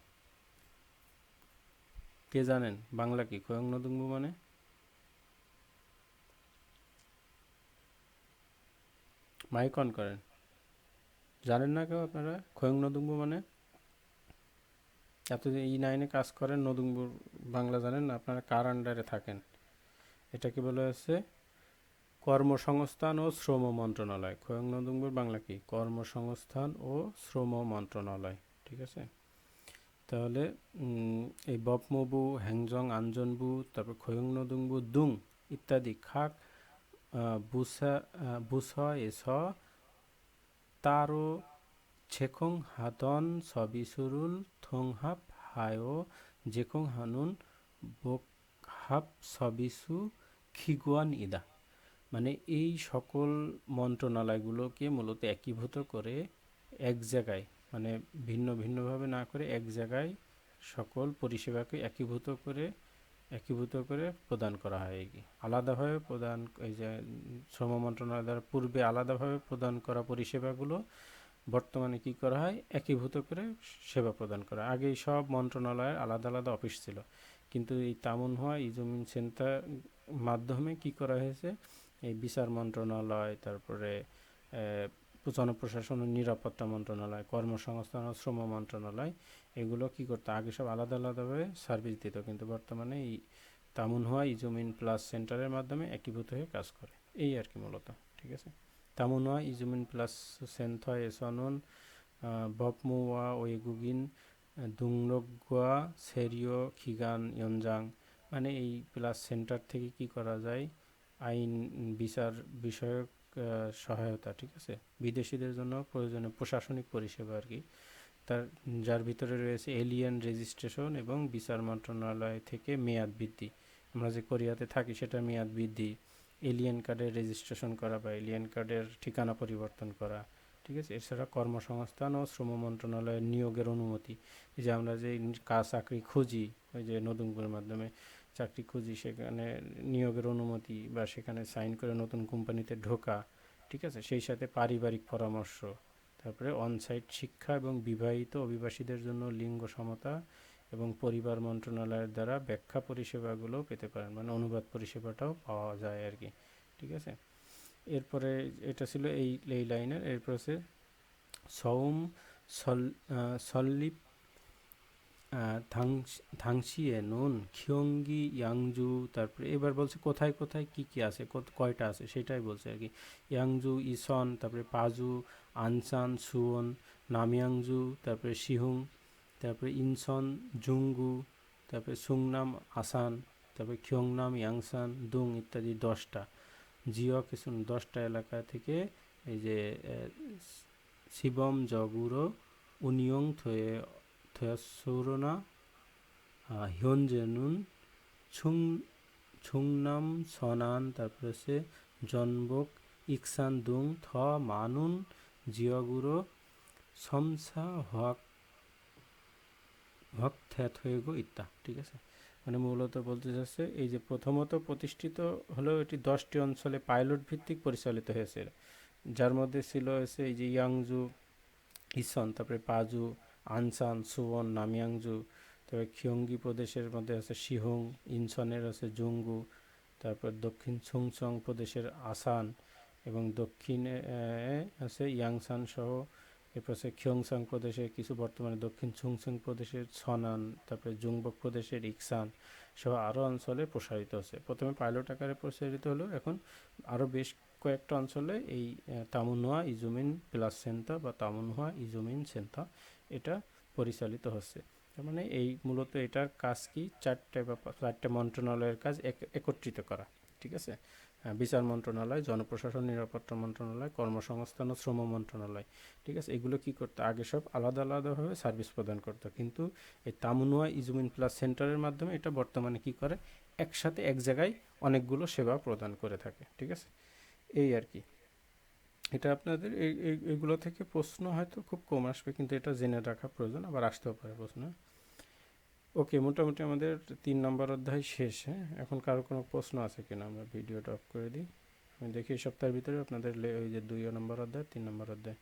কে জানেন বাংলা কি খোয়ং নদুংবু মানে? মাইক অন করেন। জানেন না কেউ আপনারা খোয়ং নদুংবু মানে? এত যে ই9-এ কাজ করেন, নদুংবুর বাংলা জানেন না? আপনারা কার আন্ডারে থাকেন? এটাকে বলা হচ্ছে কর্মসংস্থান ও শ্রম মন্ত্রণালয়। খোয়ং নদুংবুর বাংলা কি? কর্মসংস্থান ও শ্রম মন্ত্রণালয়, ঠিক আছে। তাহলে এই বপমবু, হ্যাংজং আঞ্জনবু, তারপর খোয়ং নদুংবু, দুং ইত্যাদি খাক বুস এস তারো ছেখং হাদন সবিসুরুল থোংহাপ হায়ো জেখং হানুন বোকহাপ সবিসু খিগুয়ান ইদা মানে এই সকল মন্ত্রণালয়গুলোকে মূলত একীভূত করে এক জায়গায়, মানে ভিন্ন ভিন্নভাবে না করে এক জায়গায় সকল পরিষেবাকে একীভূত করে প্রদান করা হয়। কি আলাদাভাবে প্রদান, এই যে শ্রম মন্ত্রণালয় দ্বারা পূর্বে আলাদাভাবে প্রদান করা পরিষেবাগুলো বর্তমানে কি করা হয়, একীভূত করে সেবা প্রদান করা। আগে সব মন্ত্রণালয়ের আলাদা আলাদা অফিস ছিল, কিন্তু এই তামুনহোয়া ইজুমিন সেন্টার মাধ্যমে কি করা হয়েছে, এই বিচার মন্ত্রণালয়, তারপরে জনপ্রশাসন ও নিরাপত্তা মন্ত্রণালয়, কর্মসংস্থান ও শ্রম মন্ত্রণালয়, এগুলো কি করতো, আগে সব আলাদা আলাদাভাবে সার্ভিস দিত, কিন্তু বর্তমানে এই তামুনহোয়া ইজুমিন প্লাস সেন্টারের মাধ্যমে একীভূত হয়ে কাজ করে, এই আর কি মূলত, ঠিক আছে। তামুনহোয়া ইজুমিন প্লাস সেন্থয় এসনুন বপমুয়া ওয়েগুগিন দুংনগুয়া সেরিও খিগান ইয়নজাং মানে এই প্লাস সেন্টার থেকে কি করা যায়, আইন বিচার বিষয়ক সহায়তা, ঠিক আছে, বিদেশিদের জন্য প্রয়োজনীয় প্রশাসনিক পরিষেবা আর কি, যার ভিতরে রয়েছে এলিয়েন রেজিস্ট্রেশন এবং বিচার মন্ত্রণালয় থেকে মেয়াদ বৃদ্ধি। আমরা যে কোরিয়াতে থাকি সেটা মেয়াদ বৃদ্ধি, এলিয়েন কার্ডের রেজিস্ট্রেশন করা বা এলিয়েন কার্ডের ঠিকানা পরিবর্তন করা, ঠিক আছে। এছাড়া কর্মসংস্থান ও শ্রম মন্ত্রণালয়ের নিয়োগের অনুমতি, এই যে আমরা যে চাকরি খুঁজি, ওই যে নতুনগুলোর মাধ্যমে চাকরি খুঁজি, সেখানে নিয়োগের অনুমতি বা সেখানে সাইন করে নতুন কোম্পানিতে ঢোকা, ঠিক আছে। সেই সাথে পারিবারিক পরামর্শ, তারপরে অনসাইট শিক্ষা এবং বিবাহিত অভিবাসীদের জন্য লিঙ্গ সমতা এবং পরিবার মন্ত্রণালয়ের দ্বারা ব্যাখ্যা পরিষেবাগুলো পেতে পারেন, মানে অনুবাদ পরিষেবাটাও পাওয়া যায় আর কি, ঠিক আছে। এরপরে এটা ছিল এই লাইনের। এরপর আছে সৌম সল্লিপ ধাংশিয়ে নুন খিয়ঙ্গি ইয়াংজু, তারপরে এবার বলছে কোথায় কোথায় কি কি আছে, কয়টা আছে সেটাই বলছে আর কি। ইয়াংজু, ইসন, তারপরে পাজু, আনসান, সুয়ন, নাময়াংজু, তারপরে সিহুং, তারপরে ইনসন, জুঙ্গু, তারপরে সুংনাম, আসান, তারপরে খিয়ংনাম, ইয়াংসান, দুং ইত্যাদি 10টা জিও কিছু 10টা এলাকা থেকে এই যে শিবম জগুরো উনিয়ং থয়াসুরনা হিয়নজেনুন ছুংনাম সনান, তারপরে হচ্ছে জনবক ইকসান দুং থ মানুন জিয়গুরো সমসা হক হক থ্যাত হয়ে গো ইত্যা, ঠিক আছে। মানে মূলত বলতে চাচ্ছে এই যে প্রথমত প্রতিষ্ঠিত হলেও এটি 10টি অঞ্চলে পাইলট ভিত্তিক পরিচালিত হয়েছে, যার মধ্যে ছিল হচ্ছে এই যে ইয়াংজু, ইসন, তারপরে পাজু, আনসান, সুবন, নামিয়াংজু, তারপরে খিয়ঙ্গি প্রদেশের মধ্যে আছে শিহং, ইনসনের আছে জুঙ্গু, তারপর দক্ষিণ ছুংচং প্রদেশের আসান, এবং দক্ষিণে আছে ইয়াংসান সহ, এরপর আছে খিয়ংসাং প্রদেশের কিছু, বর্তমানে দক্ষিণ ছুংচং প্রদেশের ছনান, তারপরে জুংবক প্রদেশের ইকসান সহ আরও অঞ্চলে প্রসারিত হচ্ছে। প্রথমে পাইলট আকারে প্রসারিত হলো, এখন আরও বেশ কয়েকটা অঞ্চলে এই তামুনহোয়া ইজুমিন প্লাসেন্তা বা তামুনহোয়া ইজুমিন সেন্তা এটা পরিচালিত হচ্ছে। তার মানে এই মূলত এটার কাজ কি, চারটে মন্ত্রণালয়ের কাজ একত্রিত করা, ঠিক আছে। বিচার মন্ত্রণালয়, জনপ্রশাসন নিরাপত্তা মন্ত্রণালয়, কর্মসংস্থান ও শ্রম মন্ত্রণালয়, ঠিক আছে। এগুলো কি করতো, আগে সব আলাদা আলাদাভাবে সার্ভিস প্রদান করতো, কিন্তু এই তামুনহোয়া ইজুমিন প্লাস সেন্টারের মাধ্যমে এটা বর্তমানে কি করে, একসাথে এক জায়গায় অনেকগুলো সেবা প্রদান করে থাকে, ঠিক আছে। এই আর কি, এটা আপনাদের এইগুলো থেকে প্রশ্ন হয়তো খুব কম আসবে, কিন্তু এটা জেনে রাখা প্রয়োজন, আবার আসতেও পারে প্রশ্ন। ওকে, মোটামুটি আমাদের 3 নম্বর অধ্যায় শেষ। হ্যাঁ, এখন কারো কোনো প্রশ্ন আছে কিনা আমরা ভিডিওটা অফ করে দিই, আমি দেখি এই সপ্তাহের ভিতরে আপনাদের ওই যে 2 নম্বর অধ্যায় 3 নম্বর অধ্যায়